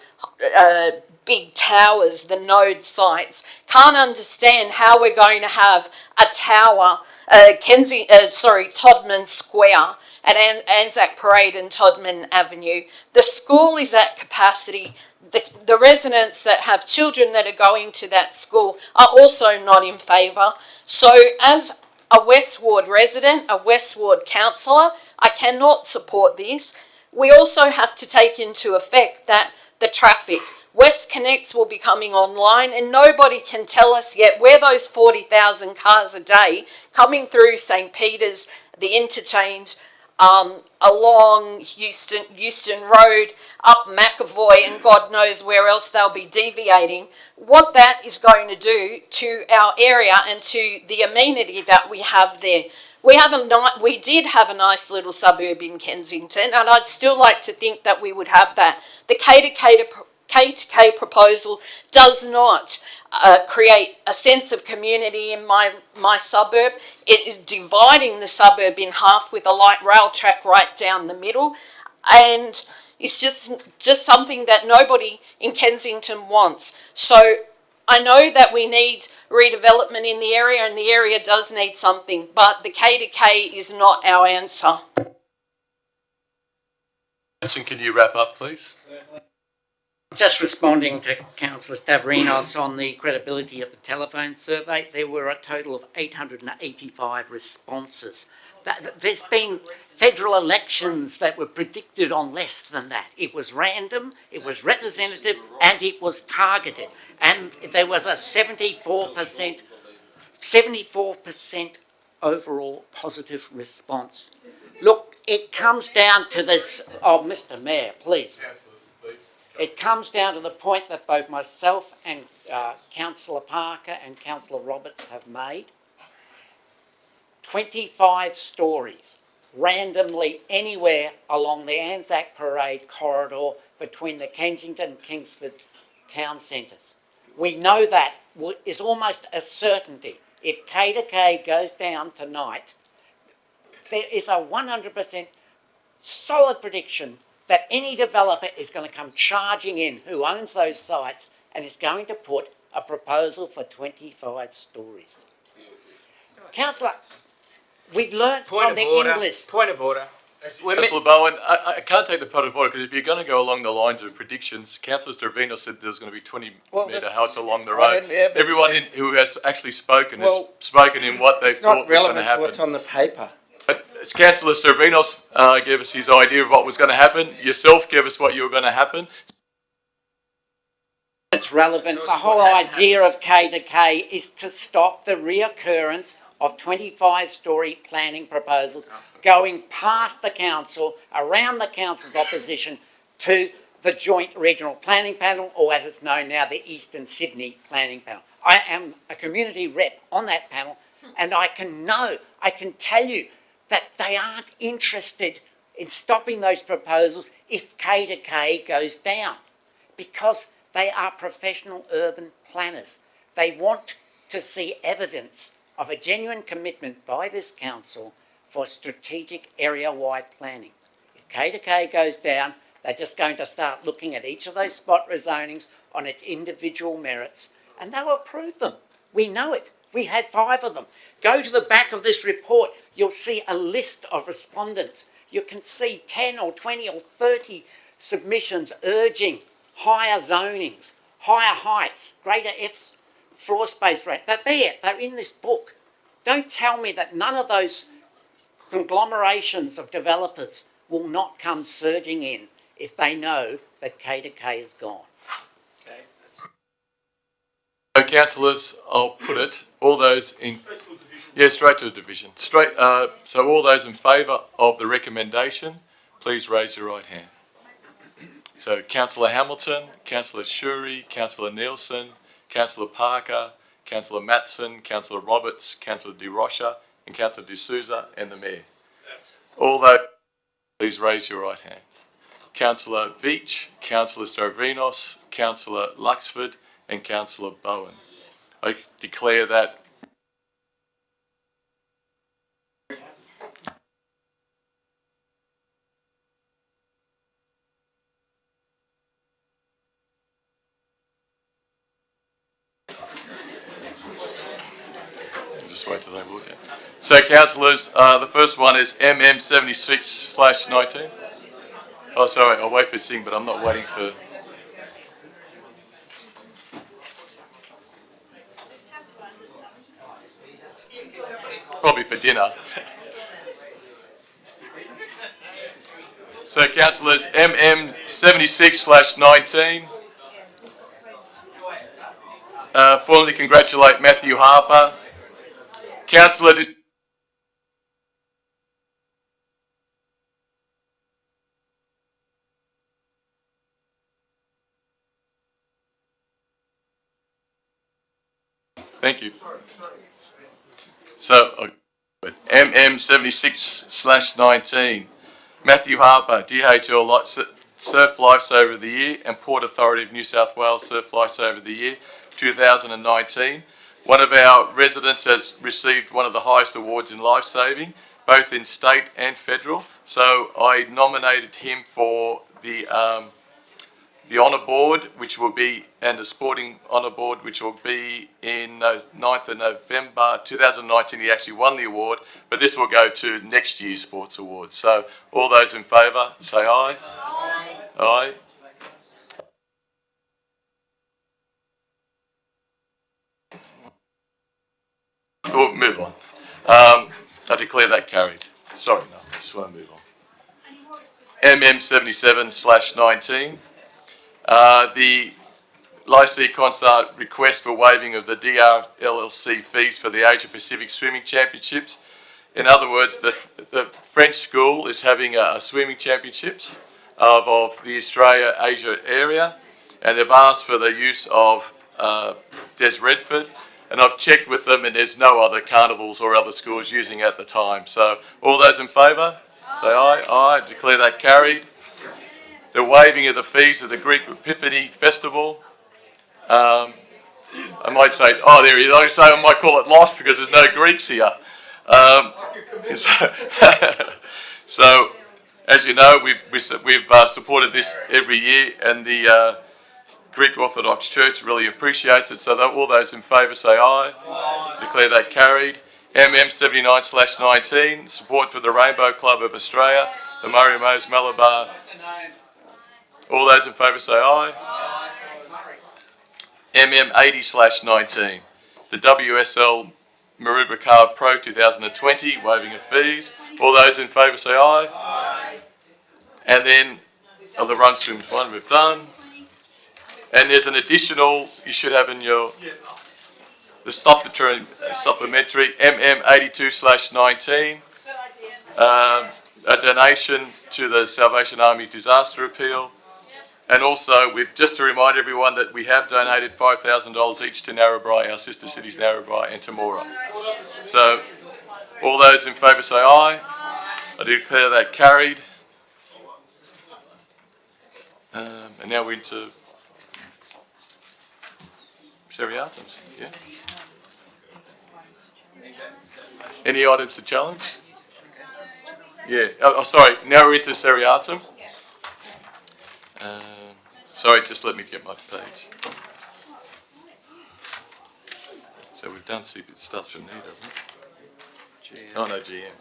big towers, the node sites. Can't understand how we're going to have a tower, Todman Square at Anzac Parade and Todman Avenue. The school is at capacity. The residents that have children that are going to that school are also not in favour. So as a West Ward resident, a West Ward councillor, I cannot support this. We also have to take into effect that the traffic, West Connects will be coming online, and nobody can tell us yet where those 40,000 cars a day coming through St. Peter's, the interchange, along Euston Road, up McAvoy, and God knows where else they'll be deviating, what that is going to do to our area and to the amenity that we have there. We did have a nice little suburb in Kensington, and I'd still like to think that we would have that. The K2K proposal does not create a sense of community in my suburb. It is dividing the suburb in half with a light rail track right down the middle, and it's just something that nobody in Kensington wants. So I know that we need redevelopment in the area, and the area does need something, but the K2K is not our answer. Can you wrap up, please? Just responding to Councillor Stavrinos on the credibility of the telephone survey, there were a total of 885 responses. There's been federal elections that were predicted on less than that. It was random, it was representative, and it was targeted. And there was a 74% overall positive response. Look, it comes down to this. Oh, Mr. Mayor, please. It comes down to the point that both myself and Councillor Parker and Councillor Roberts have made. 25 stories, randomly anywhere along the Anzac Parade corridor between the Kensington and Kingsford town centres. We know that is almost a certainty. If K2K goes down tonight, there is a 100% solid prediction that any developer is going to come charging in who owns those sites and is going to put a proposal for 25 stories. Councillor, we've learnt from the English. Point of order. Councillor Bowen, I can't take the point of order because if you're going to go along the lines of predictions, Councillor Stavrinos said there was going to be 20-metre heights along the road. Everyone who has actually spoken has spoken in what they thought was going to happen. It's not relevant to what's on the paper. But Councillor Stavrinos gave us his idea of what was going to happen. Yourself gave us what you were going to happen. It's relevant. The whole idea of K2K is to stop the reoccurrence of 25-storey planning proposals going past the council, around the council's opposition, to the Joint Regional Planning Panel, or as it's known now, the Eastern Sydney Planning Panel. I am a community rep on that panel, and I can tell you that they aren't interested in stopping those proposals if K2K goes down, because they are professional urban planners. They want to see evidence of a genuine commitment by this council for strategic area-wide planning. If K2K goes down, they're just going to start looking at each of those spot rezonings on its individual merits, and they'll approve them. We know it. We had 5 of them. Go to the back of this report, you'll see a list of respondents. You can see 10 or 20 or 30 submissions urging higher zonings, higher heights, greater floor space rate. They're there, they're in this book. Don't tell me that none of those conglomerations of developers will not come surging in if they know that K2K is gone. So councillors, I'll put it, all those in, yeah, straight to the division. Straight, so all those in favour of the recommendation, please raise your right hand. So Councillor Hamilton, Councillor Shuri, Councillor Nielsen, Councillor Parker, Councillor Matson, Councillor Roberts, Councillor De Rocha, and Councillor De Souza, and the Mayor. All those, please raise your right hand. Councillor Veach, Councillor Strovinos, Councillor Luxford, and Councillor Bowen. I declare that just wait till they look at. So councillors, the first one is MM 76/19. Oh, sorry, I'll wait for Singh, but I'm not waiting for. Probably for dinner. So councillors, MM 76/19. Formally congratulate Matthew Harper. Councillor. Thank you. So, MM 76/19. Matthew Harper, DHL Surf Lifesaver of the Year and Port Authority of New South Wales Surf Lifesaver of the Year 2019. One of our residents has received one of the highest awards in lifesaving, both in state and federal. So I nominated him for the honour board, which will be, and the sporting honour board, which will be in 9th of November 2019. He actually won the award, but this will go to next year's sports awards. So all those in favour, say aye. Aye. Aye. We'll move on. I declare that carried. Sorry, no, I just want to move on. MM 77/19. The Licensee Concert request for waiving of the DRLLC fees for the Asia Pacific Swimming Championships. In other words, the French school is having a swimming championships of the Australia-Asia area, and they've asked for the use of Des Redford, and I've checked with them and there's no other carnivals or other schools using it at the time. So all those in favour, say aye. Aye. Declare that carried. The waiving of the fees of the Greek Epiphany Festival. I might say, oh, there he is. I might call it lost because there's no Greeks here. So, as you know, we've supported this every year, and the Greek Orthodox Church really appreciates it. So all those in favour say aye. Aye. Declare that carried. MM 79/19, support for the Rainbow Club of Australia, the Murray Mose Malabar. All those in favour say aye. Aye. MM 80/19, the WSL Maroubra Carve Pro 2020, waiving of fees. All those in favour say aye. Aye. And then, the run swims one we've done. And there's an additional, you should have in your, the supplementary MM 82/19, a donation to the Salvation Army Disaster Appeal. And also, just to remind everyone that we have donated $5,000 each to Narrabri, our sister cities Narrabri and Temora. So, all those in favour say aye. I declare that carried. And now we're into seriatums. Yeah. Any items to challenge? Yeah. Oh, sorry. Now we're into seriatum. Sorry, just let me get my page. So we've done stuff from there, haven't we? GM. Oh no, GM.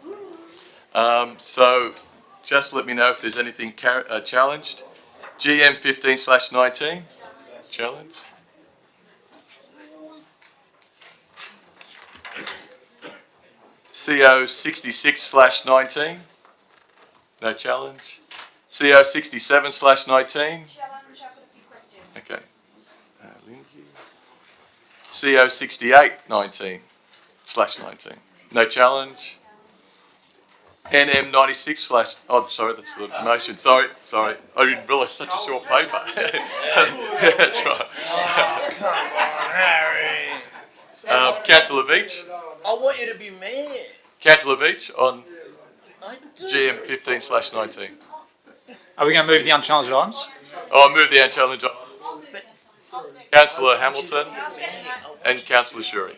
So just let me know if there's anything challenged. GM 15/19. Challenge. CO 66/19. No challenge. CO 67/19. Okay. Lindsay. CO 68/19/19. No challenge. NM 96 / oh, sorry, that's the motion. Sorry. I didn't realise such a short paper. That's right. Come on, Harry. Councillor Veach. I want you to be mad. Councillor Veach on I do. GM 15/19. Are we going to move the unchallenged items? I move the unchallenged. Councillor Hamilton and Councillor Shuri.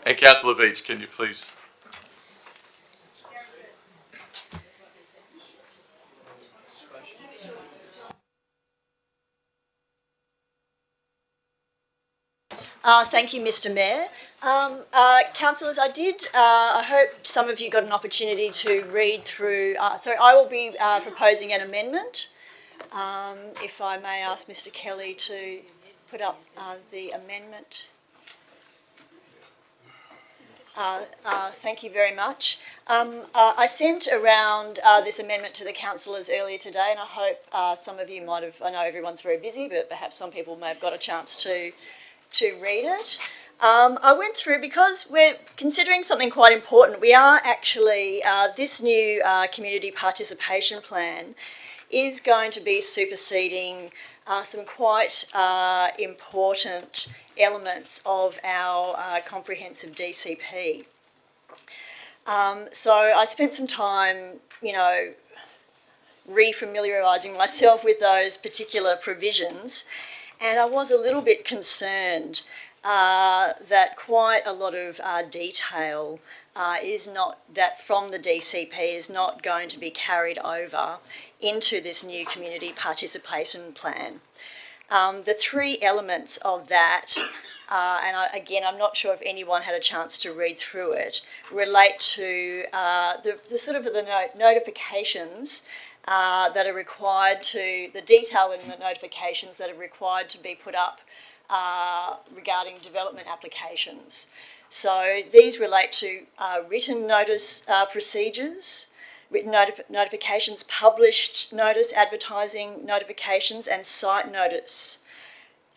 And Councillor Veach, can you please? Thank you, Mr. Mayor. Councillors, I hope some of you got an opportunity to read through. So I will be proposing an amendment. If I may ask Mr. Kelly to put up the amendment. Thank you very much. I sent around this amendment to the councillors earlier today, and I hope some of you might have, I know everyone's very busy, but perhaps some people may have got a chance to read it. I went through, because we're considering something quite important. We are actually, this new community participation plan is going to be superseding some quite important elements of our comprehensive DCP. So I spent some time, re-familiarising myself with those particular provisions, and I was a little bit concerned that quite a lot of detail from the DCP is not going to be carried over into this new community participation plan. The three elements of that, and I'm not sure if anyone had a chance to read through it, relate to the sort of the notifications that are required to, the detail in the notifications that are required to be put up regarding development applications. So these relate to written notice procedures, written notifications, published notice, advertising notifications, and site notice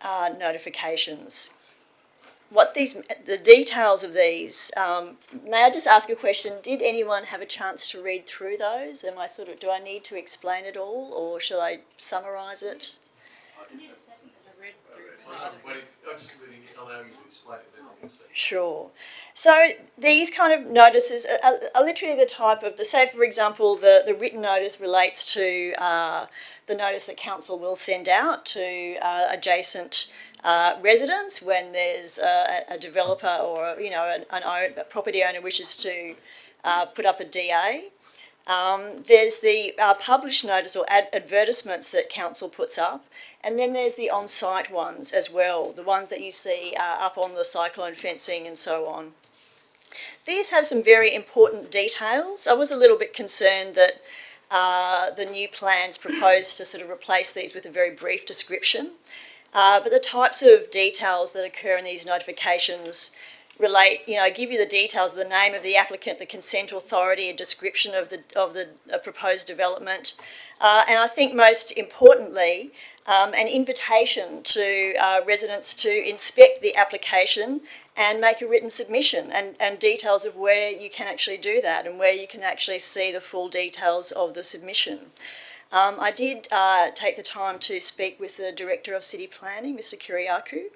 notifications. The details of these, may I just ask a question? Did anyone have a chance to read through those? Do I need to explain it all, or shall I summarise it? Sure. So these kind of notices are literally the type of, say for example, the written notice relates to the notice that council will send out to adjacent residents when there's a developer or a property owner wishes to put up a DA. There's the published notice or advertisements that council puts up, and then there's the on-site ones as well, the ones that you see up on the cyclone fencing and so on. These have some very important details. I was a little bit concerned that the new plans proposed to sort of replace these with a very brief description, but the types of details that occur in these notifications give you the details of the name of the applicant, the consent authority, a description of the proposed development, and I think most importantly, an invitation to residents to inspect the application and make a written submission, and details of where you can actually do that and where you can actually see the full details of the submission. I did take the time to speak with the Director of City Planning, Mr. Kyriakou,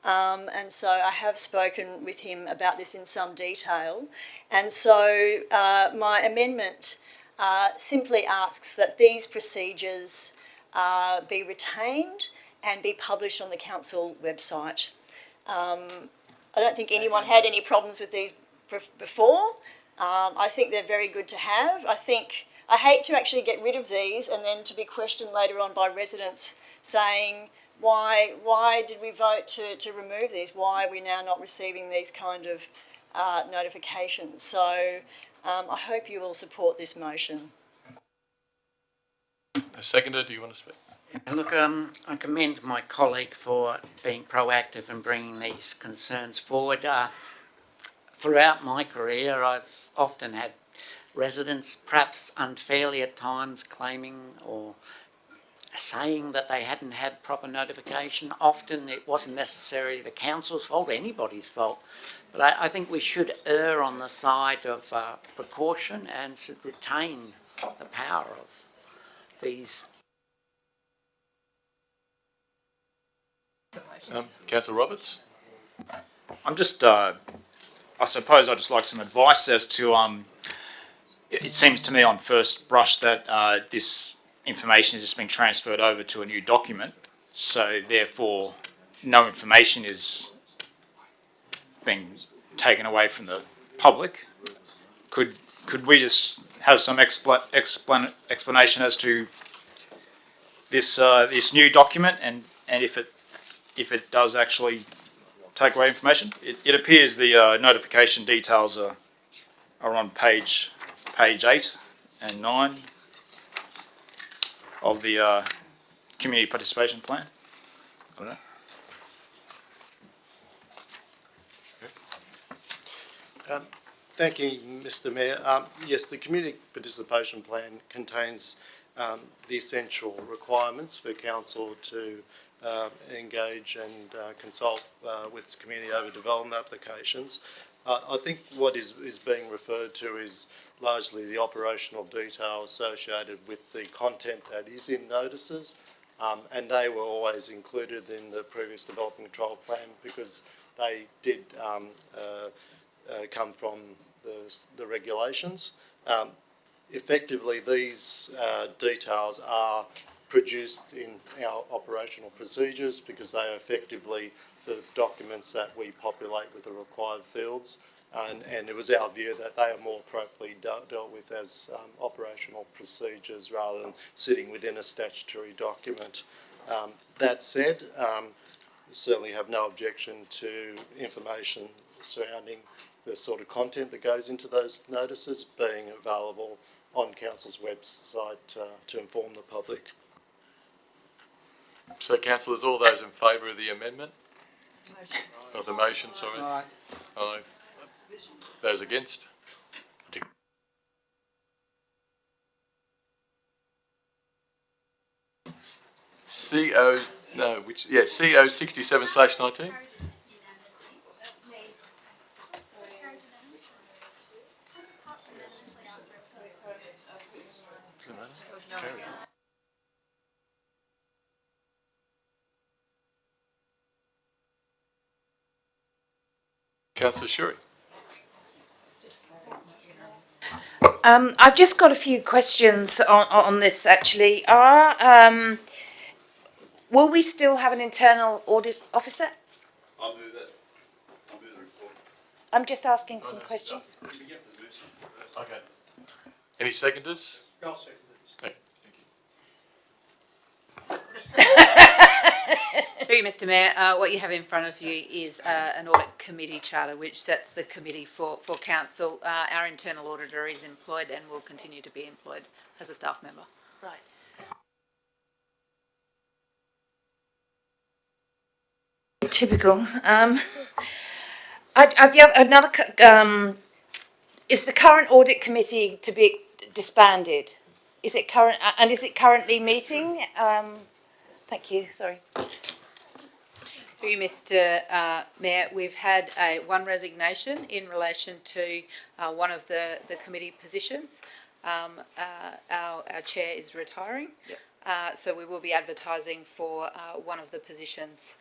and so I have spoken with him about this in some detail. And so my amendment simply asks that these procedures be retained and be published on the council website. I don't think anyone had any problems with these before. I think they're very good to have. I hate to actually get rid of these and then to be questioned later on by residents saying, why did we vote to remove these? Why are we now not receiving these kind of notifications? So I hope you will support this motion. Seconder, do you want to speak? Look, I commend my colleague for being proactive and bringing these concerns forward. throughout my career, I've often had residents, perhaps unfairly at times, claiming or saying that they hadn't had proper notification. Often it wasn't necessarily the council's fault, anybody's fault. But I think we should err on the side of precaution and should retain the power of these. Councillor Roberts? I'm just, I suppose I'd just like some advice as to, it seems to me on first brush that this information is just being transferred over to a new document, so therefore no information is being taken away from the public. Could we just have some explanation as to this this new document and if it does actually take away information? It appears the notification details are on page 8 and 9 of the community participation plan. I don't know. Thank you, Mr. Mayor. Yes, the community participation plan contains the essential requirements for council to engage and consult with its community over development applications. I think what is being referred to is largely the operational detail associated with the content that is in notices, and they were always included in the previous development control plan because they did come from the regulations. Effectively, these details are produced in our operational procedures because they are effectively the documents that we populate with the required fields, and it was our view that they are more appropriately dealt with as operational procedures rather than sitting within a statutory document. That said, we certainly have no objection to information surrounding the sort of content that goes into those notices being available on council's website to inform the public. So, councillors, all those in favour of the amendment? Of the motion, sorry. Aye. Those against? CO 67/19. Councillor Shuri. I've just got a few questions on this actually. Will we still have an internal audit officer? I'll move that. I'll move the report. I'm just asking some questions. Okay. Any seconders? I'll second it. Through you, Mr. Mayor, what you have in front of you is an audit committee charter which sets the committee for council. Our internal auditor is employed and will continue to be employed as a staff member. Right. Typical. Is the current audit committee to be disbanded? Is it current and is it currently meeting? Thank you. Sorry. Through you, Mr. Mayor, we've had one resignation in relation to one of the committee positions. Our chair is retiring, so we will be advertising for one of the positions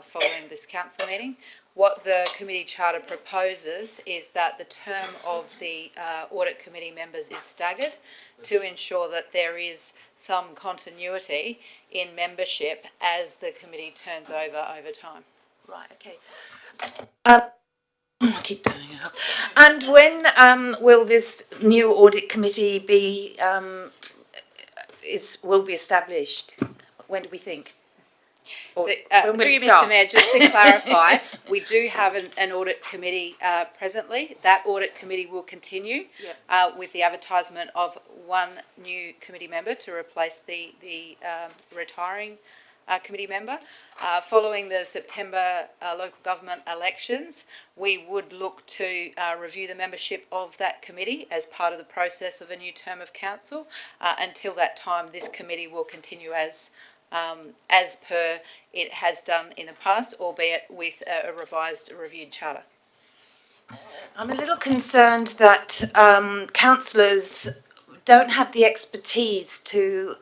following this council meeting. What the committee charter proposes is that the term of the audit committee members is staggered to ensure that there is some continuity in membership as the committee turns over time. Right. Okay. I keep doing it. And when will this new audit committee be will be established? When do we think? So, when will through it you, start? Mr. Mayor, just to clarify, we do have an audit committee presently. That audit committee will continue with the advertisement of one new committee member to replace the retiring committee member. Following the September local government elections, we would look to review the membership of that committee as part of the process of a new term of council. Until that time, this committee will continue as per it has done in the past, albeit with a revised, reviewed charter. I'm a little concerned that councillors don't have the expertise to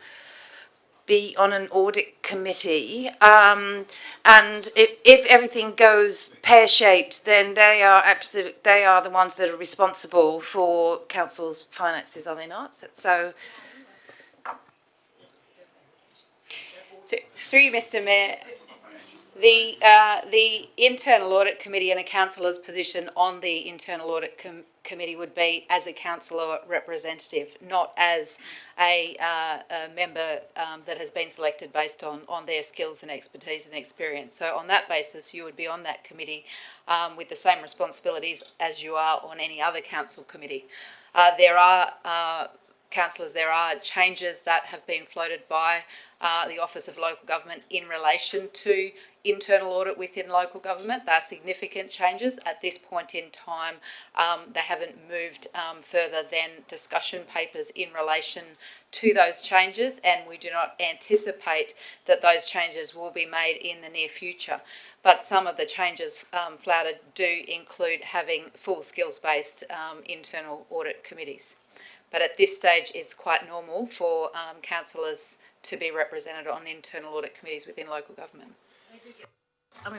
be on an audit committee, and if everything goes pear-shaped, then they are the ones that are responsible for council's finances, are they not? So through you, Mr. Mayor, the internal audit committee and a councillor's position on the internal audit committee would be as a councillor representative, not as a member that has been selected based on their skills and expertise and experience. So on that basis, you would be on that committee with the same responsibilities as you are on any other council committee. There are councillors, there are changes that have been floated by the Office of Local Government in relation to internal audit within local government. They are significant changes. At this point in time, they haven't moved further than discussion papers in relation to those changes, and we do not anticipate that those changes will be made in the near future. But some of the changes flouted do include having full skills-based internal audit committees. But at this stage, it's quite normal for councillors to be represented on internal audit committees within local government.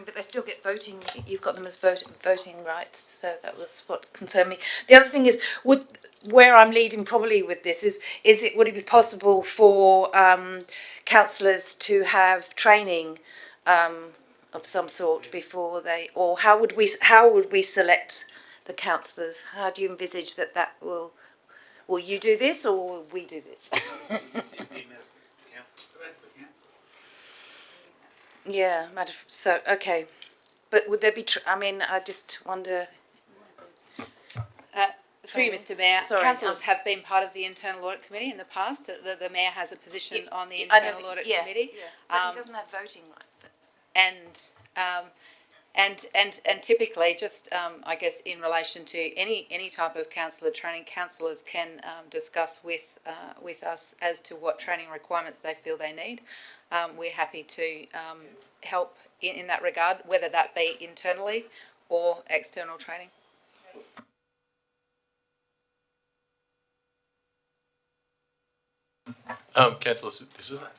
but they still get voting. You've got them as voting rights, so that was what concerned me. The other thing is, where I'm leading probably with this would it be possible for councillors to have training of some sort before they, or how would we select the councillors? How do you envisage that will you do this or will we do this? Yeah, so okay, but would there be? I just wonder. Through you, Mr. Mayor, Sorry, councillors have been part of the internal audit committee in the past. The mayor has a position on the internal audit committee. Yeah, but he doesn't have voting rights. And typically, just I guess in relation to any type of councillor training, councillors can discuss with us as to what training requirements they feel they need. We're happy to help in that regard, whether that be internally or external training. Councillor D'Souza.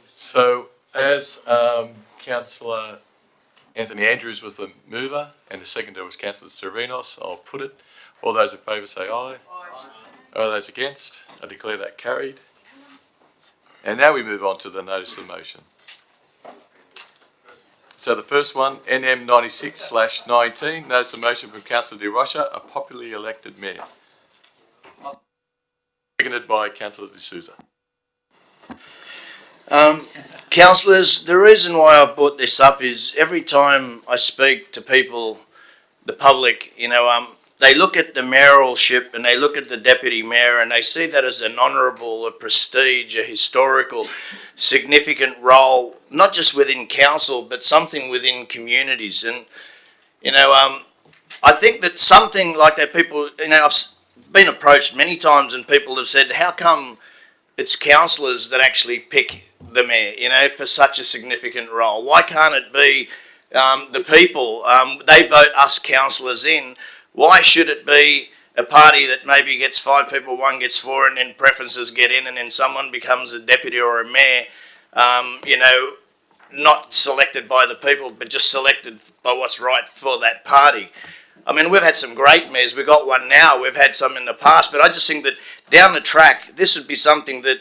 So as Councillor Anthony Andrews was the mover and the seconder was Councillor Serinos, I'll put it. All those in favour say aye. Aye. All those against, I declare that carried. And now we move on to the notice of motion. So the first one, NM 96/19, notice of motion from Councillor De Rocha, a popularly elected mayor. Seconded by Councillor D'Souza. Councillors, the reason why I brought this up is every time I speak to people, the public, they look at the mayoralship and they look at the deputy mayor and they see that as an honourable, a prestige, a historical, significant role, not just within council, but something within communities. And, I think that something like that, people, I've been approached many times and people have said, how come it's councillors that actually pick the mayor, for such a significant role? Why can't it be the people? They vote us councillors in. Why should it be a party that maybe gets 5 people, one gets 4, and then preferences get in, and then someone becomes a deputy or a mayor, not selected by the people, but just selected by what's right for that party? We've had some great mayors. We've got one now. We've had some in the past. But I just think that down the track, this would be something that,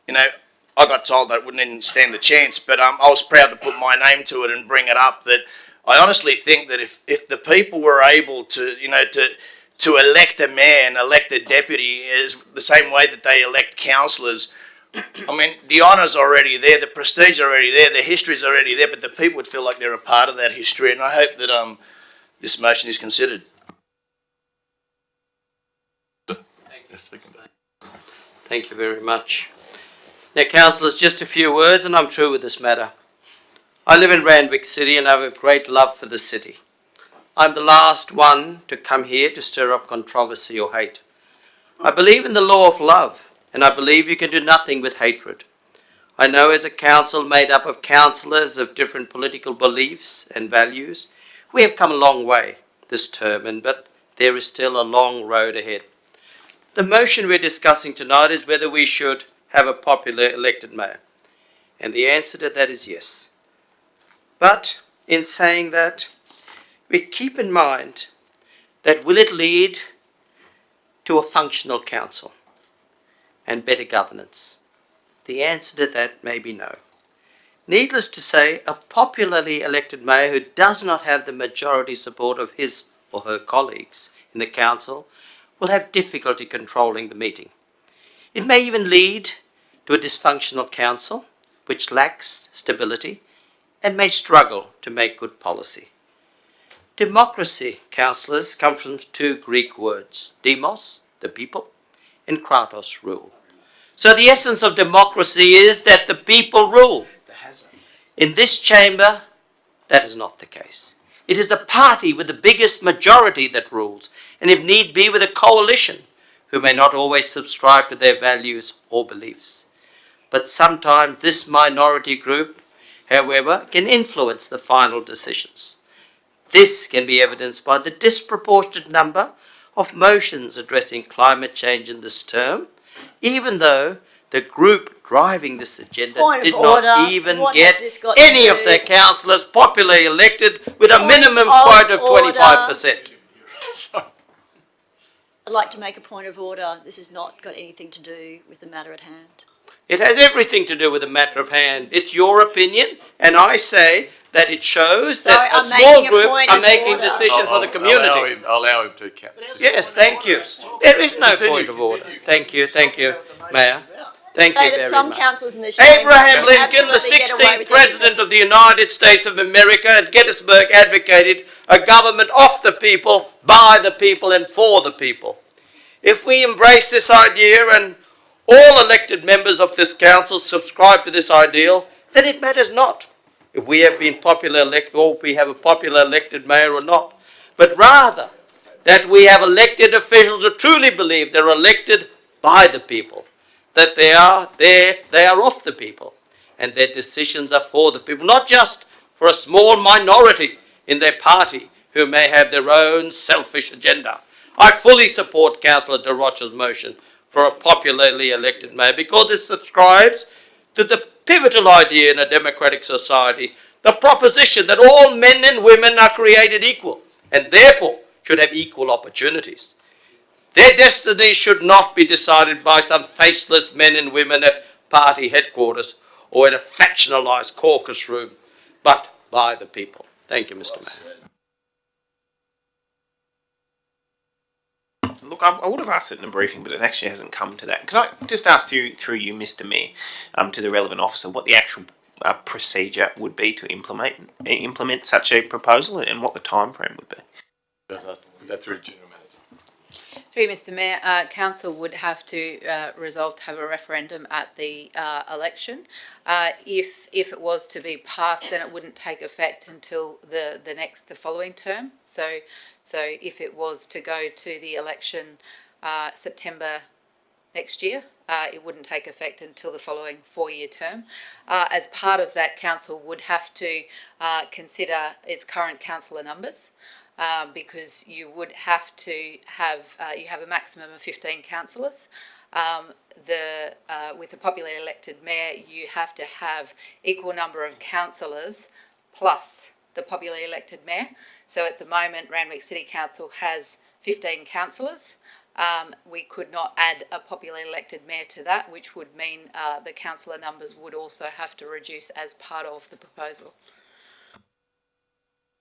I got told that it wouldn't even stand a chance. But I was proud to put my name to it and bring it up. That I honestly think that if the people were able to, to elect a mayor and elect a deputy is the same way that they elect councillors, the honour's already there, the prestige already there, the history's already there, but the people would feel like they're a part of that history. And I hope that this motion is considered. Yes, Thank you very much. Now, councillors, just a few words and I'm through with this matter. I live in Randwick City and I have a great love for the city. I'm the last one to come here to stir up controversy or hate. I believe in the law of love and I believe you can do nothing with hatred. I know as a council made up of councillors of different political beliefs and values, we have come a long way this term, but there is still a long road ahead. The motion we're discussing tonight is whether we should have a popular elected mayor. And the answer to that is yes. But in saying that, we keep in mind that will it lead to a functional council and better governance? The answer to that may be no. Needless to say, a popularly elected mayor who does not have the majority support of his or her colleagues in the council will have difficulty controlling the meeting. It may even lead to a dysfunctional council which lacks stability and may struggle to make good policy. Democracy, councillors, come from two Greek words, demos, the people, and kratos, rule. So the essence of democracy is that the people rule. In this chamber, that is not the case. It is the party with the biggest majority that rules, and if need be with a coalition who may not always subscribe to their values or beliefs. But sometimes this minority group, however, can influence the final decisions. This can be evidenced by the disproportionate number of motions addressing climate change in this term, even though the group driving this agenda did not even get any of their councillors popularly elected with a minimum quote of 25%. I'd like to make a point of order. This has not got anything to do with the matter at hand. It has everything to do with the matter of hand. It's your opinion, and I say that it shows that a small group are making decisions for the community. Allow him to, Councillor. Yes, thank you. There is no point of order. Thank you, Mayor. Thank you very some much. councillors in this chamber Abraham Lincoln, the absolutely get away 16th with President of the United States of America at Gettysburg, advocated a government of the people, by the people and for the people. If we embrace this idea and all elected members of this council subscribe to this ideal, then it matters not if we have been popular elected or if we have a popular elected mayor or not, but rather that we have elected officials who truly believe they're elected by the people, that they are of the people, and their decisions are for the people, not just for a small minority in their party who may have their own selfish agenda. I fully support Councillor De Rocha's motion for a popularly elected mayor because it subscribes to the pivotal idea in a democratic society, the proposition that all men and women are created equal and therefore should have equal opportunities. Their destiny should not be decided by some faceless men and women at party headquarters or in a factionalised caucus room, but by the people. Thank you, Mr. Mayor. Look, I would have asked it in a briefing, but it actually hasn't come to that. Can I just ask you, through you, Mr. Mayor, to the relevant officer, what the actual procedure would be to implement such a proposal and what the time frame would be? That's through General Manager. Through Mr. Mayor, Council would have to resolve to have a referendum at the election. If it was to be passed, then it wouldn't take effect until the following term. So if it was to go to the election September next year, it wouldn't take effect until the following 4-year term. As part of that, Council would have to consider its current councillor numbers. Because you would have to have you have a maximum of 15 councillors. With the popularly elected mayor, you have to have equal number of councillors plus the popularly elected mayor. So at the moment, Randwick City Council has 15 councillors. We could not add a popularly elected mayor to that, which would mean the councillor numbers would also have to reduce as part of the proposal.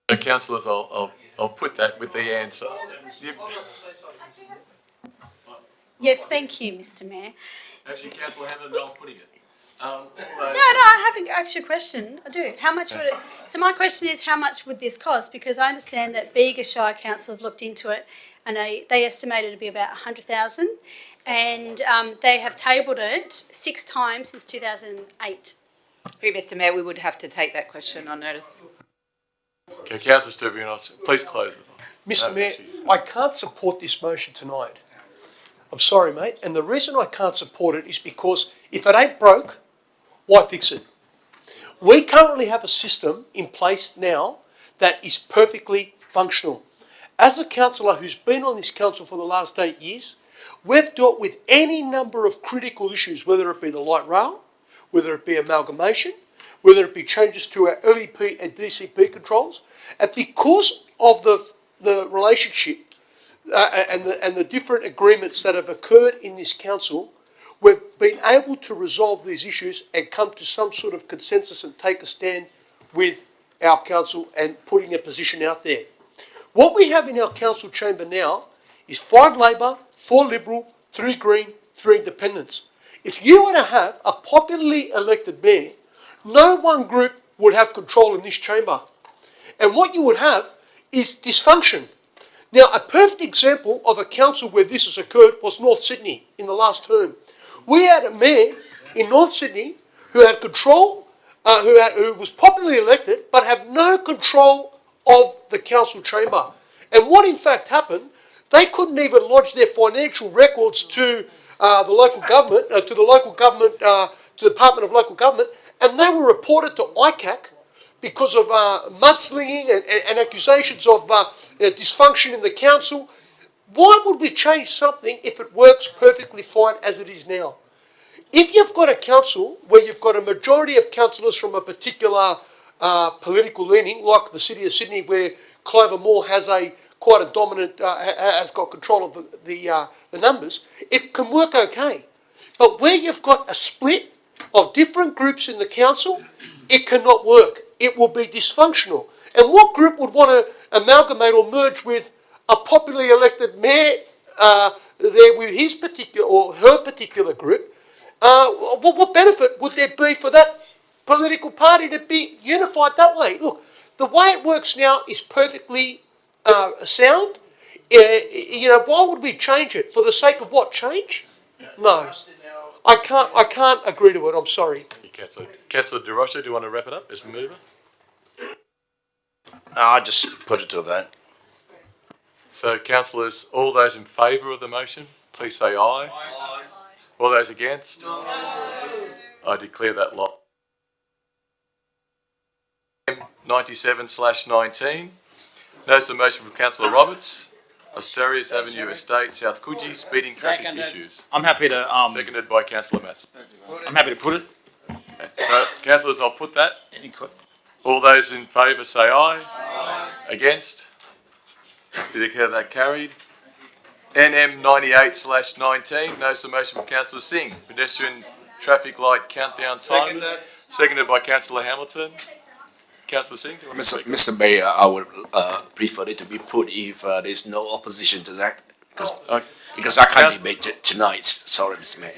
So, councillors, I'll put that with the answer. Yes, thank you, Mr. Mayor. Actually, Councillor Hammond, I'm putting it. No, I haven't asked you a question. I do. How much would it? So my question is, how much would this cost? Because I understand that Bega Shire Council have looked into it, and they estimated it to be about 100,000. and they have tabled it 6 times since 2008. Through Mr Mayor, we would have to take that question on notice. Okay, Councillor Sturbianos, please close it. Mr Mayor, I can't support this motion tonight. I'm sorry, mate, and the reason I can't support it is because if it ain't broke, why fix it? We currently have a system in place now that is perfectly functional. As a councillor who's been on this council for the last 8 years, we've dealt with any number of critical issues, whether it be the light rail, whether it be amalgamation, whether it be changes to our LEP and DCP controls, and because of the relationship and the different agreements that have occurred in this council, we've been able to resolve these issues and come to some sort of consensus and take a stand with our council and putting a position out there. What we have in our council chamber now is 5 Labor, 4 Liberal, 3 Green, 3 Independents. If you were to have a popularly elected mayor, no one group would have control in this chamber. And what you would have is dysfunction. Now, a perfect example of a council where this has occurred was North Sydney in the last term. We had a mayor in North Sydney who had control, who was popularly elected, but have no control of the council chamber. And what in fact happened, they couldn't even lodge their financial records to the local government, to the Department of Local Government, and they were reported to ICAC because of mudslinging and accusations of dysfunction in the council. Why would we change something if it works perfectly fine as it is now? If you've got a council where you've got a majority of councillors from a particular political leaning, like the City of Sydney, where Clover Moore has quite a dominant, has got control of the numbers, it can work okay. But where you've got a split of different groups in the council, it cannot work. It will be dysfunctional. And what group would want to amalgamate or merge with a popularly elected mayor there with his particular or her particular group? What benefit would there be for that political party to be unified that way? Look, the way it works now is perfectly sound. Why would we change it? For the sake of what? Change? No. I can't agree to it. I'm sorry. Councillor De Rocha, do you want to wrap it up as the mover? I just put it to a vote. So, councillors, all those in favour of the motion, please say aye. Aye. All those against? No. I declare that lot. 97/19. Notice of motion from Councillor Roberts. Asturias Avenue Estate, South Coogee, speeding traffic issues. I'm happy to. Seconded by Councillor Matson. I'm happy to put it. Okay. So, councillors, I'll put that. All those in favour say aye. Aye. Against? Declare that carried. NM 98/19. Notice of motion from Councillor Singh. Pedestrian traffic light countdown timers. Seconded by Councillor Hamilton. Councillor Singh, do you want to speak? Mr. Mayor, I would prefer it to be put if there's no opposition to that, because I can't debate it tonight. Sorry, Mr. Mayor.